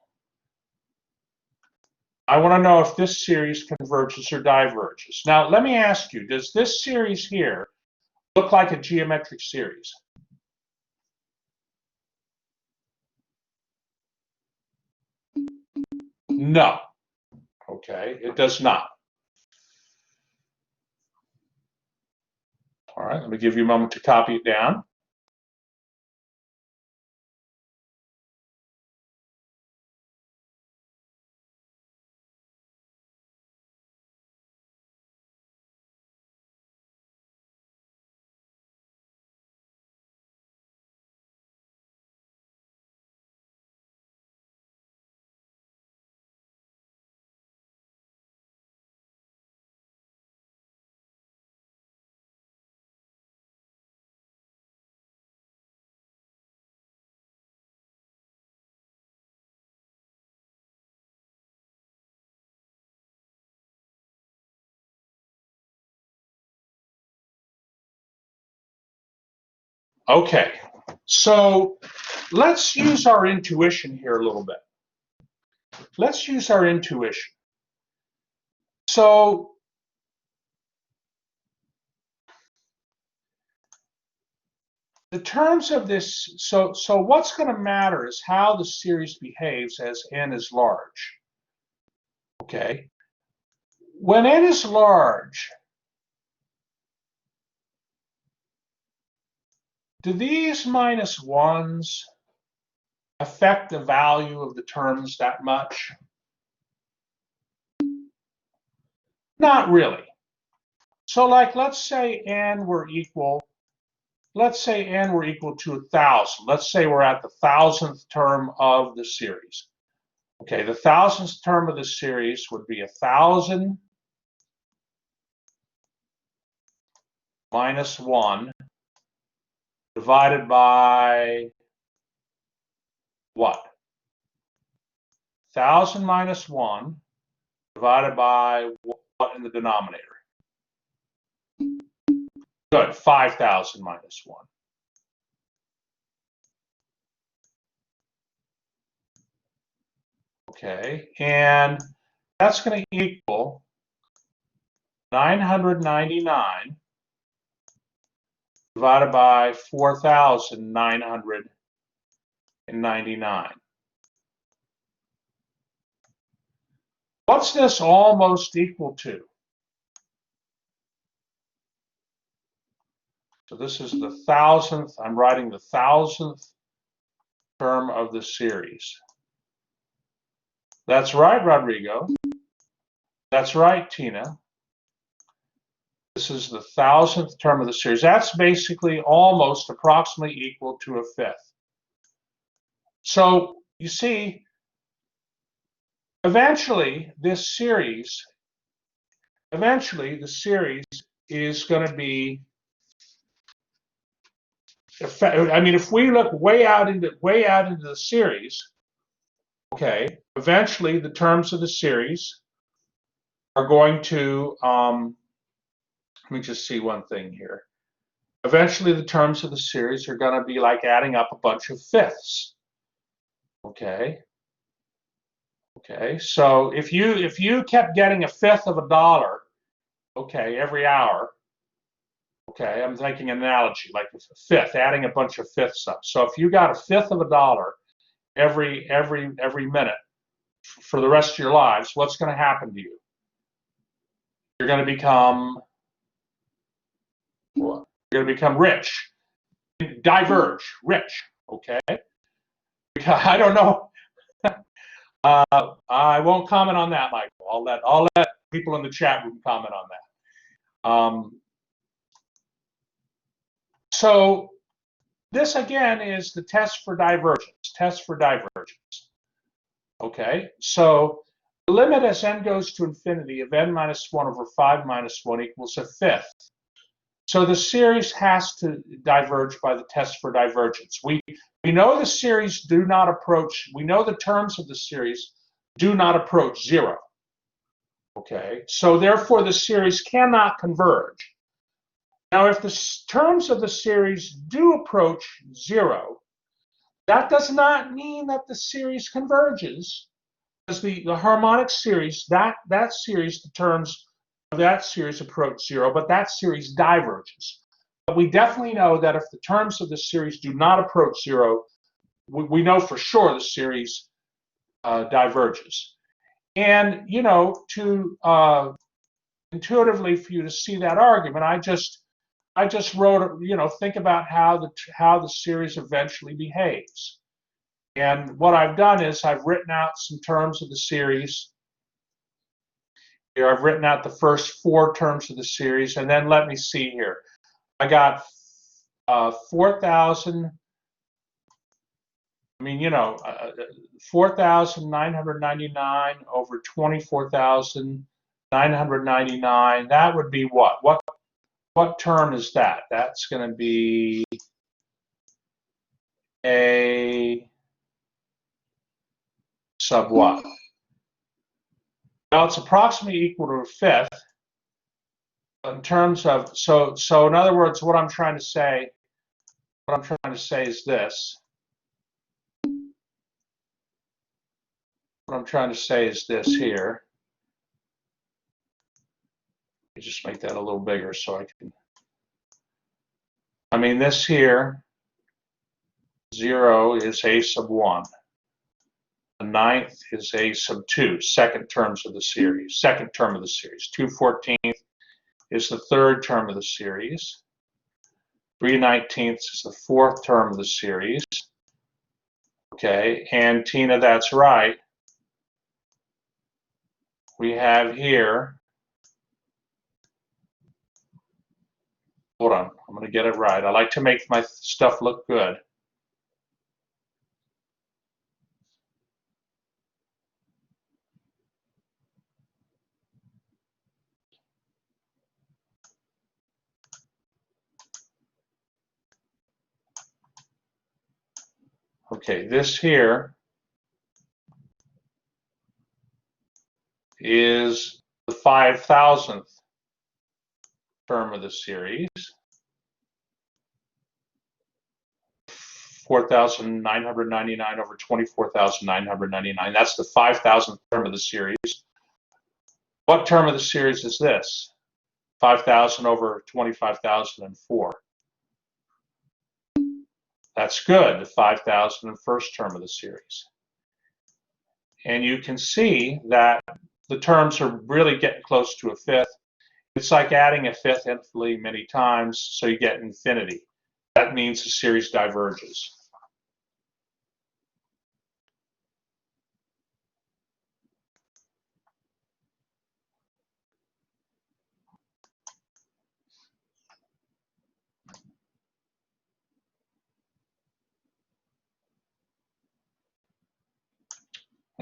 I want to know if this series converges or diverges. Now, let me ask you, does this series here look like a geometric series? No. Okay, it does not. All right, let me give you a moment to copy it down. Okay, so let's use our intuition here a little bit. Let's use our intuition. So the terms of this, so what's going to matter is how the series behaves as n is large. Okay, when n is large, do these minus ones affect the value of the terms that much? Not really. So like, let's say n were equal to 1,000. Let's say we're at the 1,000th term of the series. Okay, the 1,000th term of the series would be 1,000 minus 1 divided by what? 1,000 minus 1 divided by what in the denominator? Good, 5,000 minus 1. Okay, and that's going to equal 999 divided by 4,999. What's this almost equal to? So this is the 1,000th, I'm writing the 1,000th term of the series. That's right, Rodrigo. That's right, Tina. This is the 1,000th term of the series. That's basically almost approximately equal to a fifth. So you see, eventually the series is going to be, I mean, if we look way out into the series, okay, eventually the terms of the series are going to, let me just see one thing here. Eventually the terms of the series are going to be like adding up a bunch of fifths. Okay. Okay. So if you kept getting a fifth of a dollar, okay, every hour, okay, I'm taking an analogy, like a fifth, adding a bunch of fifths up. So if you got a fifth of a dollar every minute for the rest of your lives, what's going to happen to you? You're going to become what? You're going to become rich. Diverge, rich. Okay. I don't know. I won't comment on that, Michael. I'll let people in the chat room comment on that. So this again is the test for divergence. Test for divergence. Okay. So the limit as n goes to infinity of n minus 1 over 5 minus 1 equals a fifth. So the series has to diverge by the test for divergence. We know the series do not approach, we know the terms of the series do not approach 0. Okay, so therefore the series cannot converge. Now if the terms of the series do approach 0, that does not mean that the series converges, because the harmonic series, that series, the terms of that series approach 0, but that series diverges. But we definitely know that if the terms of the series do not approach 0, we know for sure the series diverges. And, you know, to intuitively for you to see that argument, I just wrote, you know, think about how the series eventually behaves. And what I've done is I've written out some terms of the series. Here I've written out the first 4 terms of the series, and then let me see here. I got 4,000. I mean, you know, 4,999 over 24,999. That would be what? What term is that? That's going to be a sub what? Well, it's approximately equal to a fifth. In terms of, so in other words, what I'm trying to say is this. What I'm trying to say is this here. Let me just make that a little bigger so I can. I mean, this here, 0 is a sub 1. The 9th is a sub 2, second terms of the series, second term of the series. 2/14 is the third term of the series. 3/19 is the fourth term of the series. Okay, and Tina, that's right. We have here, hold on, I'm going to get it right. I like to make my stuff look good. Okay, this here is the 5,000th term of the series. 4,999 over 24,999. That's the 5,000th term of the series. What term of the series is this? 5,000 over 25,004. That's good, the 5,001st term of the series. And you can see that the terms are really getting close to a fifth. It's like adding a fifth infinitely many times, so you get infinity. That means the series diverges.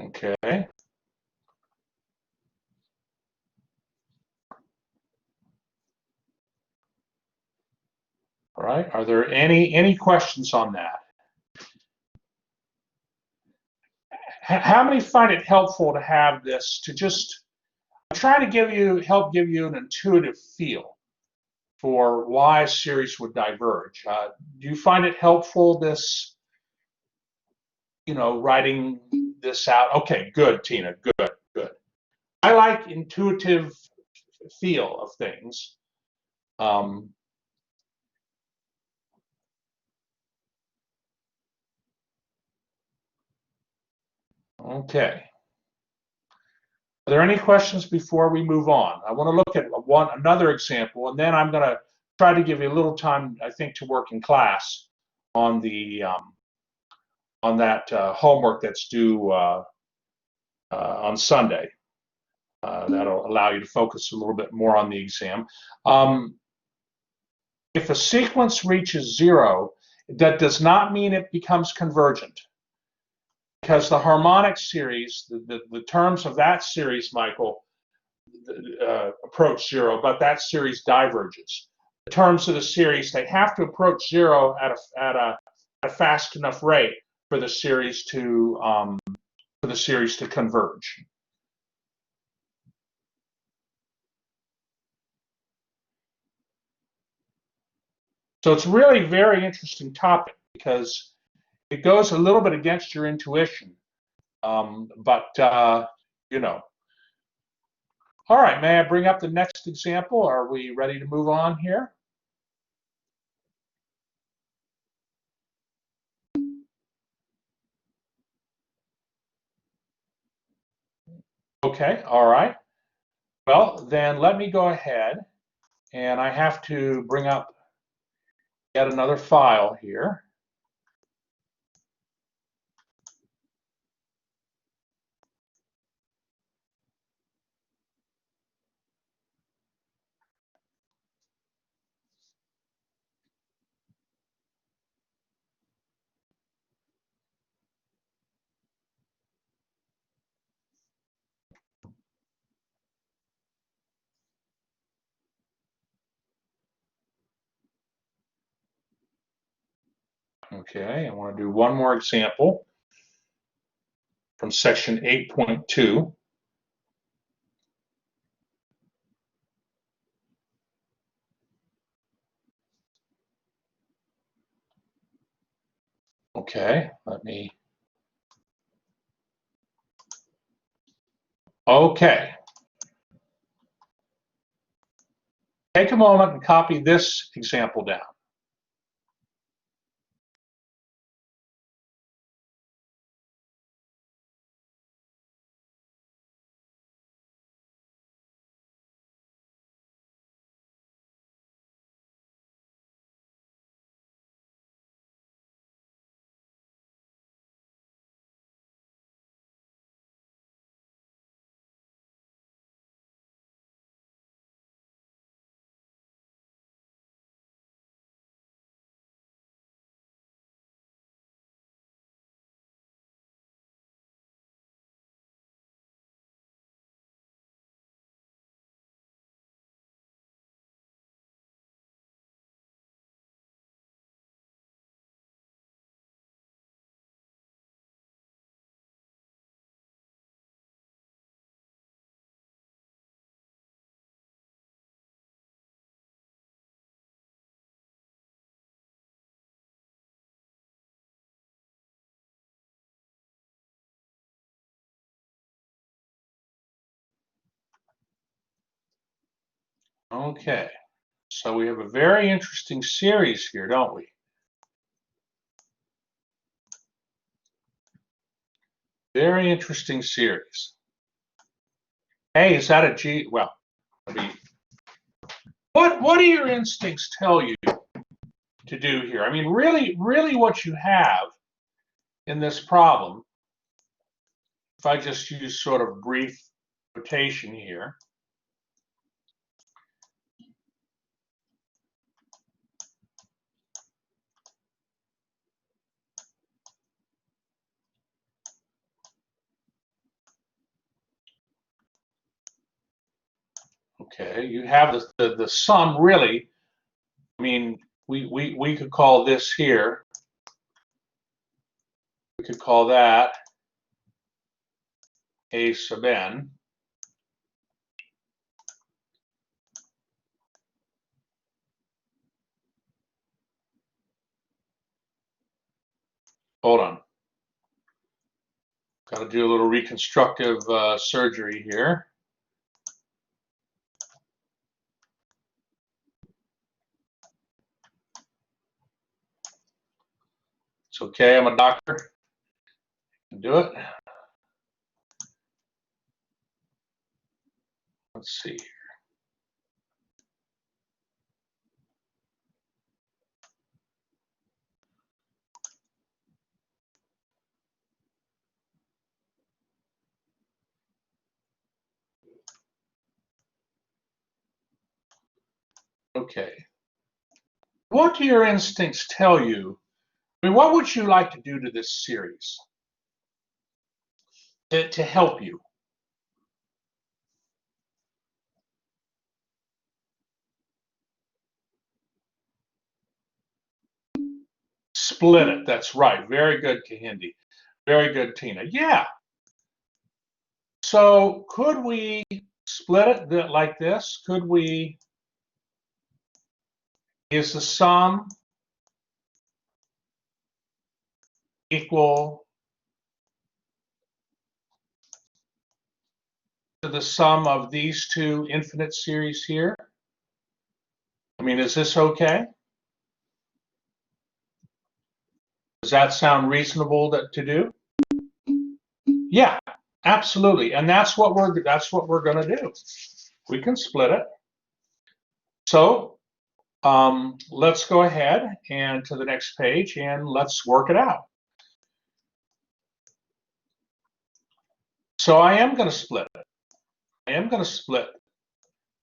Okay. All right. Are there any questions on that? How many find it helpful to have this to just try to help give you an intuitive feel for why a series would diverge? Do you find it helpful, this, writing this out? Okay, good, Tina, good, good. I like intuitive feel of things. Okay. Are there any questions before we move on? I want to look at another example, and then I'm going to try to give you a little time, I think, to work in class on the on that homework that's due on Sunday. That'll allow you to focus a little bit more on the exam. If a sequence reaches 0, that does not mean it becomes convergent, because the harmonic series, the terms of that series, Michael, approach 0, but that series diverges. The terms of the series, they have to approach 0 at a fast enough rate for the series to converge. So it's really a very interesting topic because it goes a little bit against your intuition, but you know. All right, may I bring up the next example? Are we ready to move on here? Okay, all right. Well, then let me go ahead, and I have to bring up yet another file here. Okay, I want to do one more example from section 8.2. Okay, let me. Okay. Take a moment and copy this example down. Okay, so we have a very interesting series here, don't we? Very interesting series. Hey, is that a G? Well, I mean, what do your instincts tell you to do here? I mean, really what you have in this problem, if I just use sort of brief notation here, Okay, you have the sum really. I mean, we could call this here. We could call that A sub n. Hold on. Got to do a little reconstructive surgery here. It's okay, I'm a doctor. I can do it. Let's see. Okay. What do your instincts tell you? I mean, what would you like to do to this series to help you? Split it. That's right. Very good, Kahindi. Very good, Tina. Yeah. So could we split it like this? Could we, is the sum equal to the sum of these two infinite series here? I mean, is this okay? Does that sound reasonable to do? Yeah, absolutely. And that's what we're going to do. We can split it. So let's go ahead and to the next page and let's work it out. So I am going to split it. I am going to split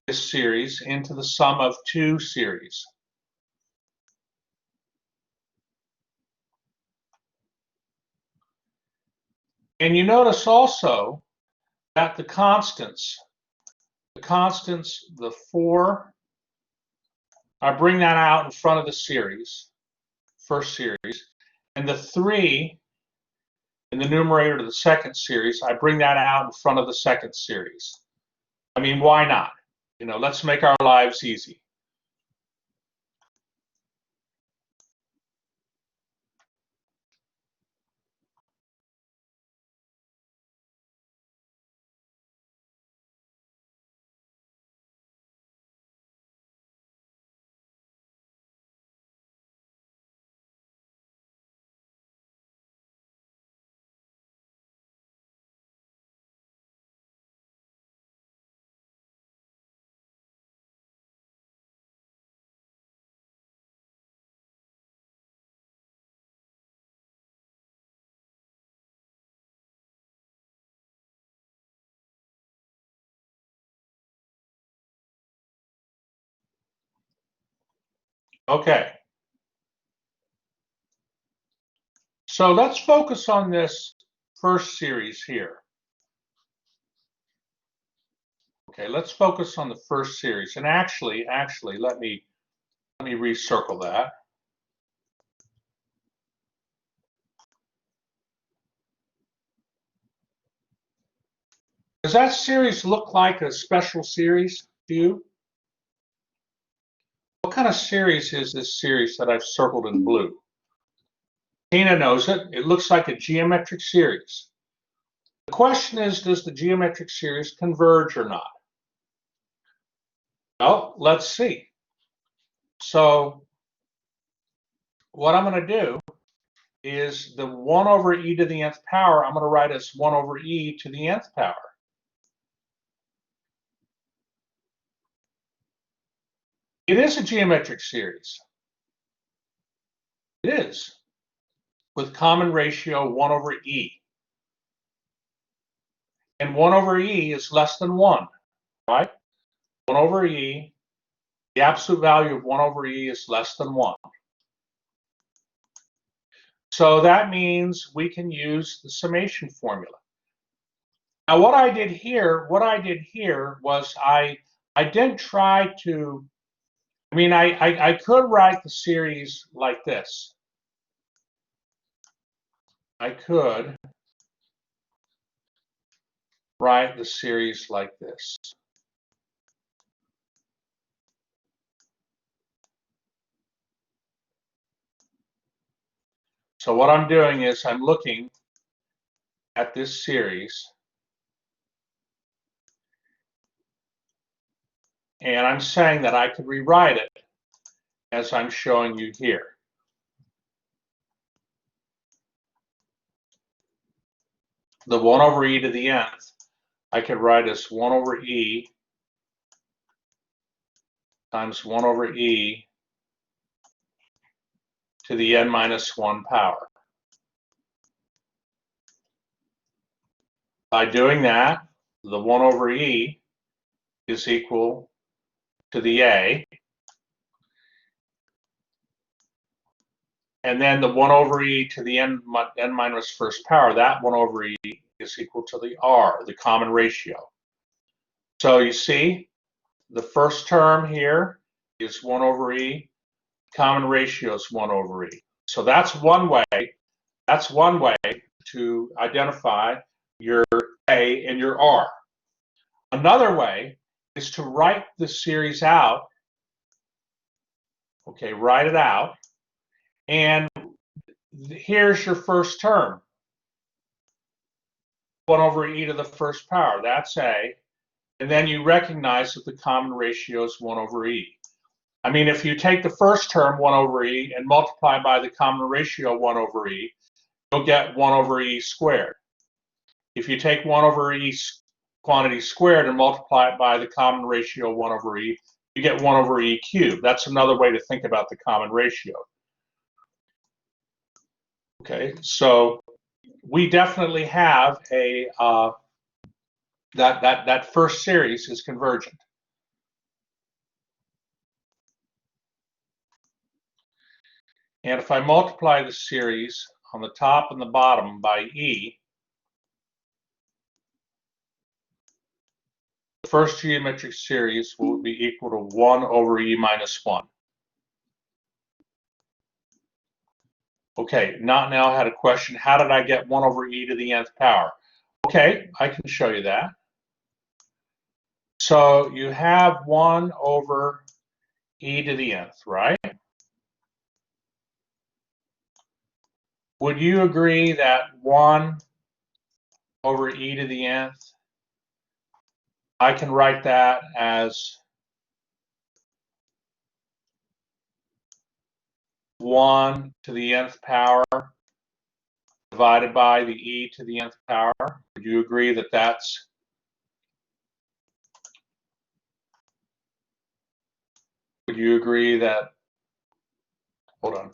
this series into the sum of two series. And you notice also that the constants, the 4, I bring that out in front of the series, first series, and the 3 in the numerator to the second series, I bring that out in front of the second series. I mean, why not? You know, let's make our lives easy. Okay. So let's focus on this first series here. Okay, let's focus on the first series. And actually, let me recircle that. Does that series look like a special series to you? What kind of series is this series that I've circled in blue? Tina knows it. It looks like a geometric series. The question is, does the geometric series converge or not? Well, let's see. So what I'm going to do is the 1 over e to the nth power, I'm going to write as 1 over e to the nth power. It is a geometric series. It is, with common ratio 1 over e. And 1 over e is less than 1, right? 1 over e, the absolute value of 1 over e is less than 1. So that means we can use the summation formula. Now what I did here was I I didn't try to, I mean, I could write the series like this. I could write the series like this. So what I'm doing is I'm looking at this series and I'm saying that I could rewrite it as I'm showing you here. The 1 over e to the nth, I could write as 1 over e times 1 over e to the n minus 1 power. By doing that, the 1 over e is equal to the a, and then the 1 over e to the n minus first power, that 1 over e is equal to the r, the common ratio. So you see, the first term here is 1 over e, common ratio is 1 over e. So that's one way to identify your a and your r. Another way is to write the series out. Okay, write it out. And here's your first term. 1 over e to the first power, that's a. And then you recognize that the common ratio is 1 over e. I mean, if you take the first term, 1 over e, and multiply by the common ratio 1 over e, you'll get 1 over e squared. If you take 1 over e quantity squared and multiply it by the common ratio 1 over e, you get 1 over e cubed. That's another way to think about the common ratio. Okay, so we definitely have a that first series is convergent. And if I multiply the series on the top and the bottom by e, the first geometric series will be equal to 1 over e minus 1. Okay, not now had a question, how did I get 1 over e to the nth power? Okay, I can show you that. So you have 1 over e to the nth, right? Would you agree that 1 over e to the nth, I can write that as 1 to the nth power divided by the e to the nth power? Would you agree that that's Would you agree that, hold on.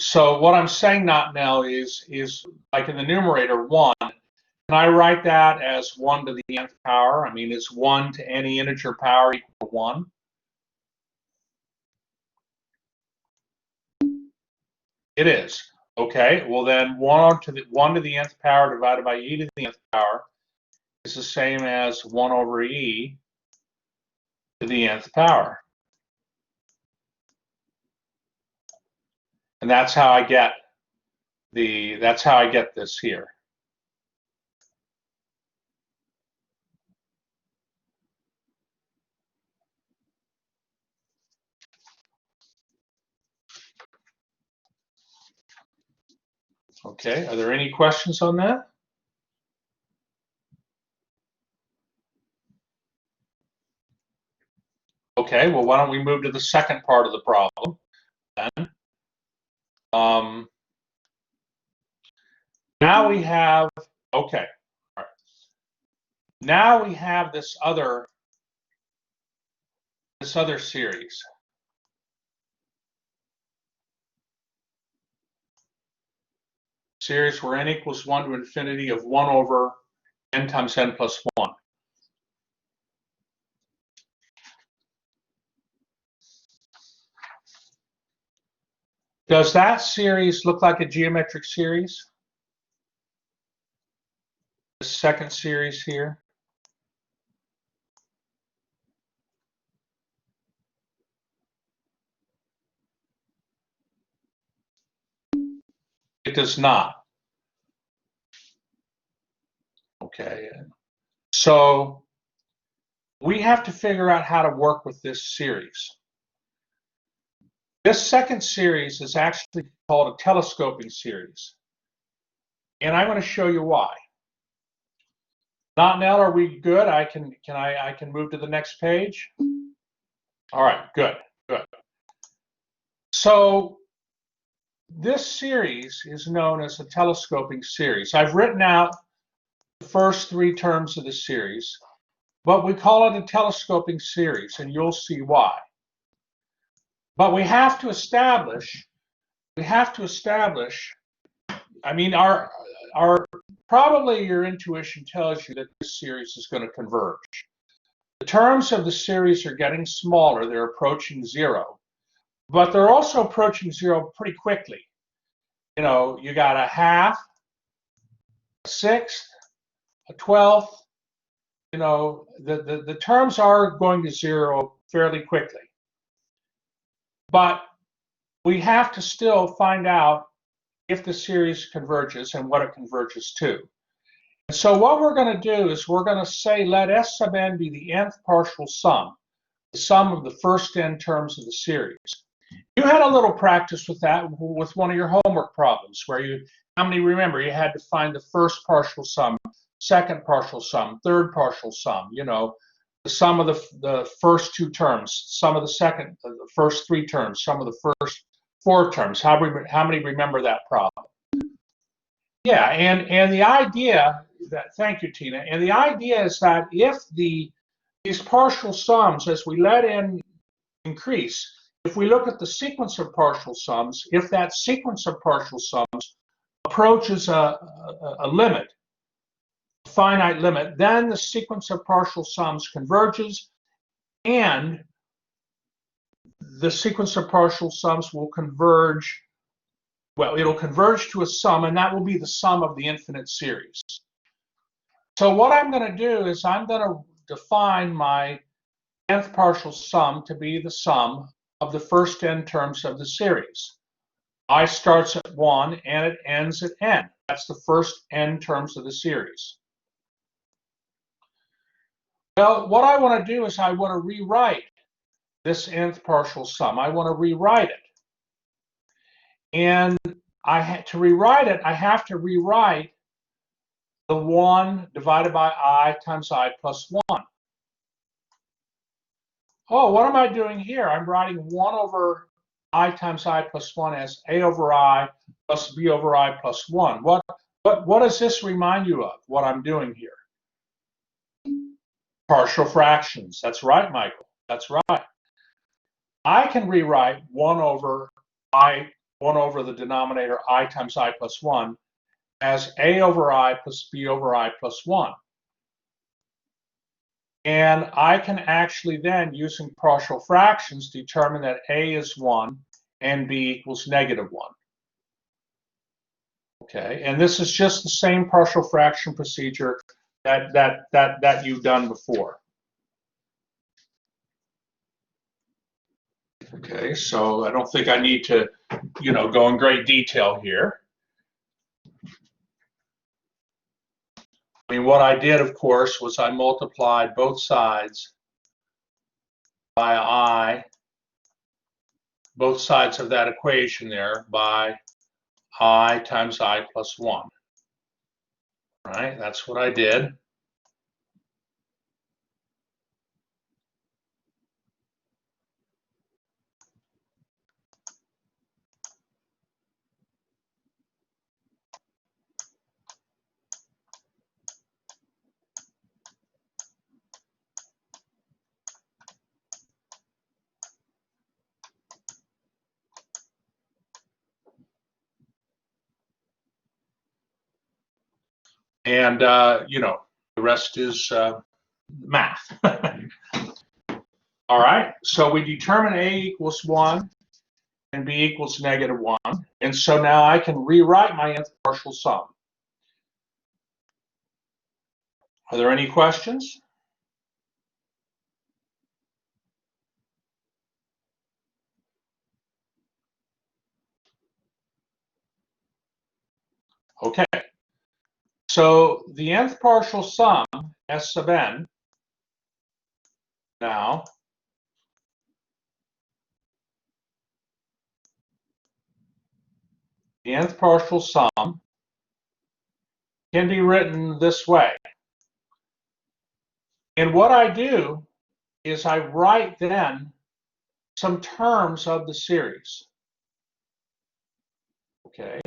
So what I'm saying not now is like in the numerator 1, can I write that as 1 to the nth power? I mean, is 1 to any integer power equal to 1? It is. Okay, well then 1 to the nth power divided by e to the nth power is the same as 1 over e to the nth power. And that's how I get this here. Okay, are there any questions on that? Okay, well, why don't we move to the second part of the problem then? Now we have, okay, all right. Now we have this other series. Series where n equals 1 to infinity of 1 over n times n plus 1. Does that series look like a geometric series? The second series here? It does not. Okay, so we have to figure out how to work with this series. This second series is actually called a telescoping series, and I'm going to show you why. Nell, are we good? I can move to the next page. All right, good. So this series is known as a telescoping series. I've written out the first three terms of the series, but we call it a telescoping series, and you'll see why. But we have to establish, I mean, probably your intuition tells you that this series is going to converge. The terms of the series are getting smaller, they're approaching zero, but they're also approaching zero pretty quickly. You know, you got a half, a sixth, a twelfth. You know, the terms are going to zero fairly quickly. But we have to still find out if the series converges and what it converges to. And so what we're going to do is we're going to say let S sub n be the nth partial sum, the sum of the first n terms of the series. You had a little practice with that with one of your homework problems where remember, you had to find the first partial sum, second partial sum, third partial sum, you know, the sum of the first two terms, sum of the first three terms, sum of the first four terms. How many remember that problem? Yeah, and the idea that, thank you, Tina, and the idea is that if these partial sums, as we let n increase, if we look at the sequence of partial sums, if that sequence of partial sums approaches a limit, a finite limit, then the sequence of partial sums converges, and the sequence of partial sums will converge. Well, it'll converge to a sum, and that will be the sum of the infinite series. So what I'm going to do is I'm going to define my nth partial sum to be the sum of the first n terms of the series. I starts at 1 and it ends at n. That's the first n terms of the series. Well, what I want to do is I want to rewrite this nth partial sum. I want to rewrite it. And to rewrite it, I have to rewrite the 1 divided by I times I plus 1. Oh, what am I doing here? I'm writing 1 over I times I plus 1 as A over I plus B over I plus 1. What does this remind you of, what I'm doing here? Partial fractions. That's right, Michael. That's right. I can rewrite 1 over the denominator I times I plus 1 as A over I plus B over I plus 1. And I can actually then, using partial fractions, determine that A is 1 and B equals -1. Okay, and this is just the same partial fraction procedure that you've done before. Okay, so I don't think I need to, go in great detail here. I mean, what I did, of course, was I multiplied both sides by I, both sides of that equation there, by I times I plus 1. Right? That's what I did. And, the rest is math. All right, so we determine A equals 1 and b equals -1. And so now I can rewrite my nth partial sum. Are there any questions? Okay. So the nth partial sum, S sub n, now the nth partial sum can be written this way. And what I do is I write then some terms of the series. Okay.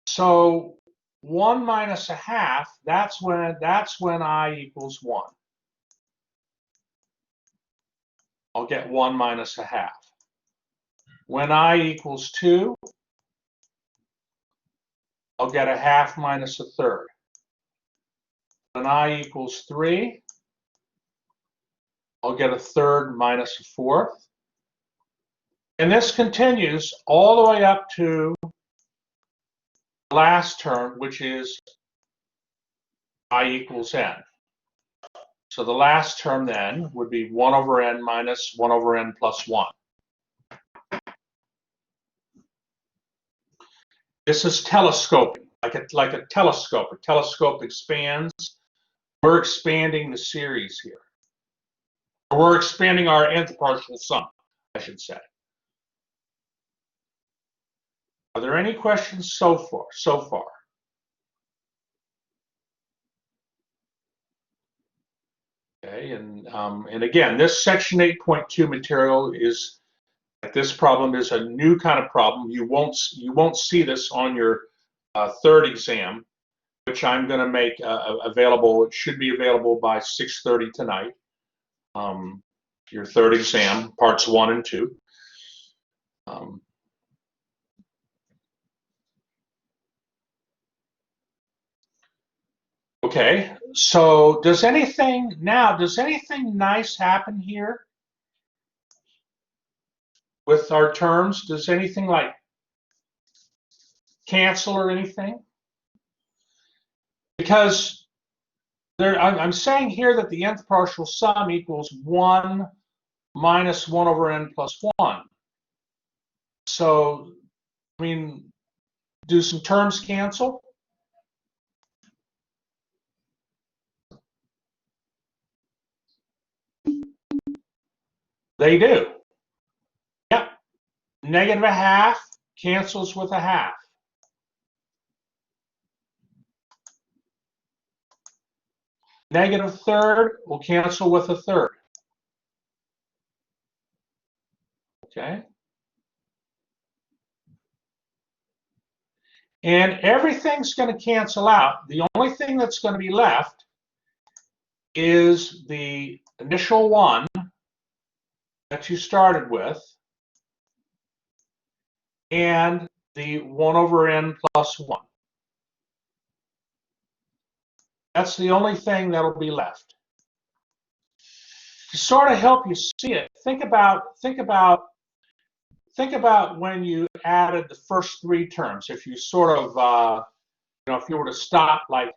So 1 minus a half, that's when I equals 1. I'll get 1 minus a half. When I equals 2, I'll get a half minus a third. When I equals 3, I'll get a third minus a fourth. And this continues all the way up to the last term, which is I equals n. So the last term then would be 1 over n minus 1 over n plus 1. This is telescoping, like a telescope. A telescope expands. We're expanding the series here. Or we're expanding our nth partial sum, I should say. Are there any questions so far? Okay, and again, this section 8.2 material is, this problem is a new kind of problem. You won't see this on your third exam, which I'm going to make available. It should be available by 6:30 tonight. Your third exam, parts 1 and 2. Okay, so does anything nice happen here with our terms? Does anything like cancel or anything? Because I'm saying here that the nth partial sum equals 1 minus 1 over n plus 1. So, I mean, do some terms cancel? They do. Yep. Negative a half cancels with a half. Negative third will cancel with a third. Okay. And everything's going to cancel out. The only thing that's going to be left is the initial 1 that you started with and the 1 over n plus 1. That's the only thing that'll be left. To sort of help you see it, think about when you added the first 3 terms. If you sort of, if you were to stop, like, I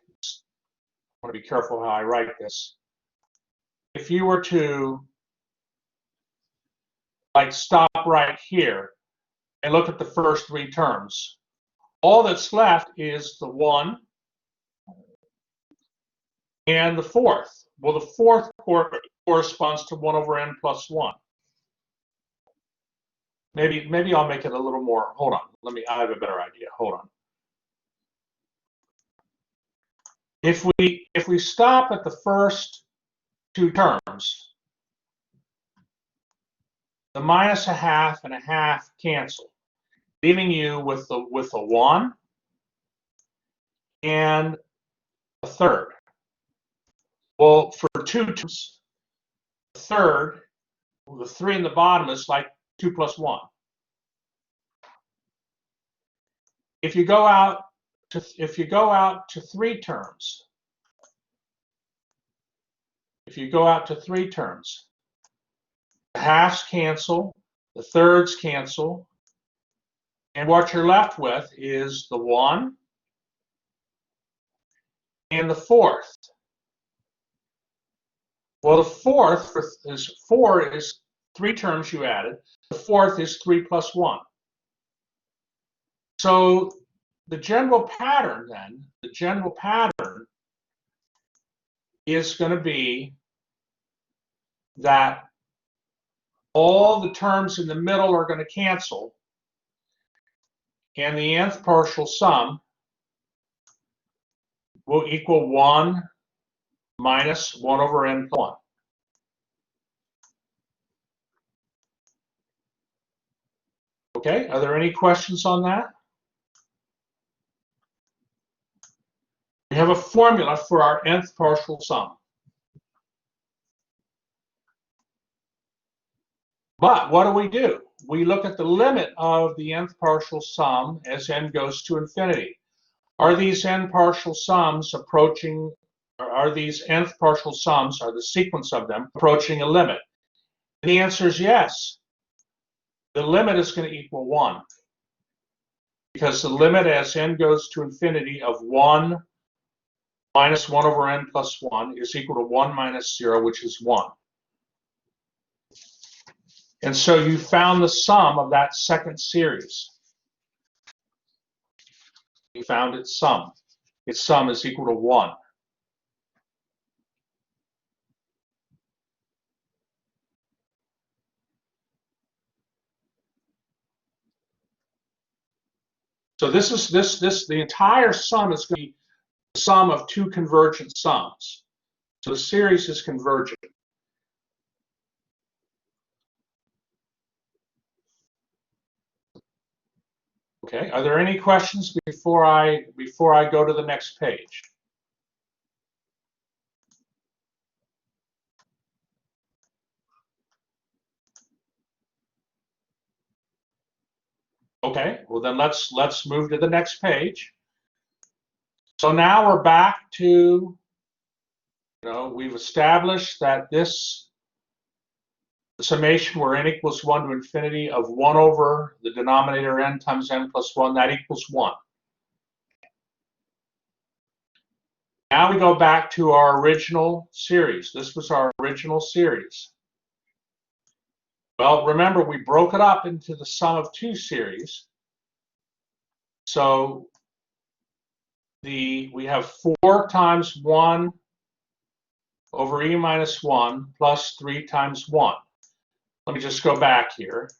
want to be careful how I write this. If you were to, like, stop right here and look at the first 3 terms, all that's left is the 1 and the fourth. Well, the fourth corresponds to 1 over n plus 1. Maybe I'll make it a little more. Hold on. I have a better idea. Hold on. If we stop at the first 2 terms, the minus a half and a half cancel, leaving you with a 1 and a third. Well, for 2 terms, the third, the 3 in the bottom is like 2 plus 1. If you go out to 3 terms, the halves cancel, the thirds cancel, and what you're left with is the 1 and the fourth. Well, the fourth is 4 is 3 terms you added. The fourth is 3 plus 1. So the general pattern then, is going to be that all the terms in the middle are going to cancel, and the nth partial sum will equal 1 minus 1 over n plus 1. Okay, are there any questions on that? We have a formula for our nth partial sum. But what do? We look at the limit of the nth partial sum as n goes to infinity. Are these n partial sums approaching, or are these nth partial sums, are the sequence of them approaching a limit? And the answer is yes. The limit is going to equal 1. Because the limit as n goes to infinity of 1 minus 1 over n plus 1 is equal to 1 minus 0, which is 1. And so you found the sum of that second series. You found its sum. Its sum is equal to 1. So the entire sum is going to be the sum of 2 convergent sums. So the series is convergent. Okay, are there any questions before I go to the next page? Okay, well then let's move to the next page. So now we're back to, we've established that this summation where n equals 1 to infinity of 1 over the denominator n times n plus 1, that equals 1. Now we go back to our original series. This was our original series. Well, remember, we broke it up into the sum of 2 series. So we have 4 times 1 over e minus 1 plus 3 times 1. Let me just go back here.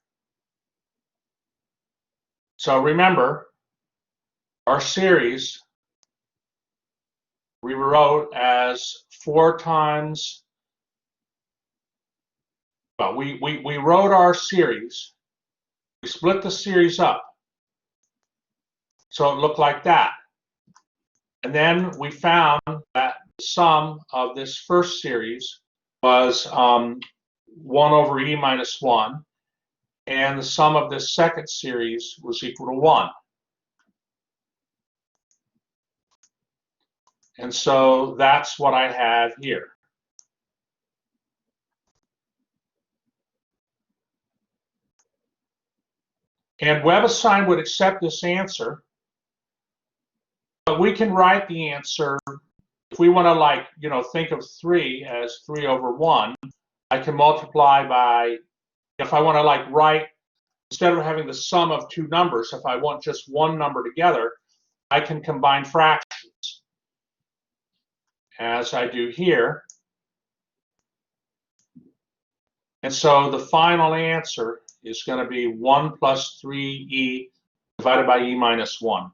So remember, our series we wrote as 4 times, well, we wrote our series. We split the series up. So it looked like that. And then we found that the sum of this first series was 1 over e minus 1, and the sum of this second series was equal to 1. And so that's what I have here. And WebAssign would accept this answer, but we can write the answer, if we want to think of 3 as 3 over 1, I can multiply by, if I want to write, instead of having the sum of 2 numbers, if I want just one number together, I can combine fractions, as I do here. And so the final answer is going to be 1 plus 3e divided by e minus 1.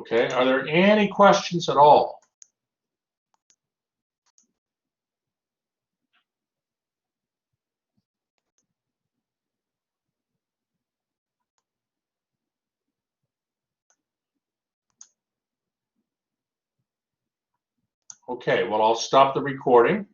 Okay, are there any questions at all? Okay, well, I'll stop the recording.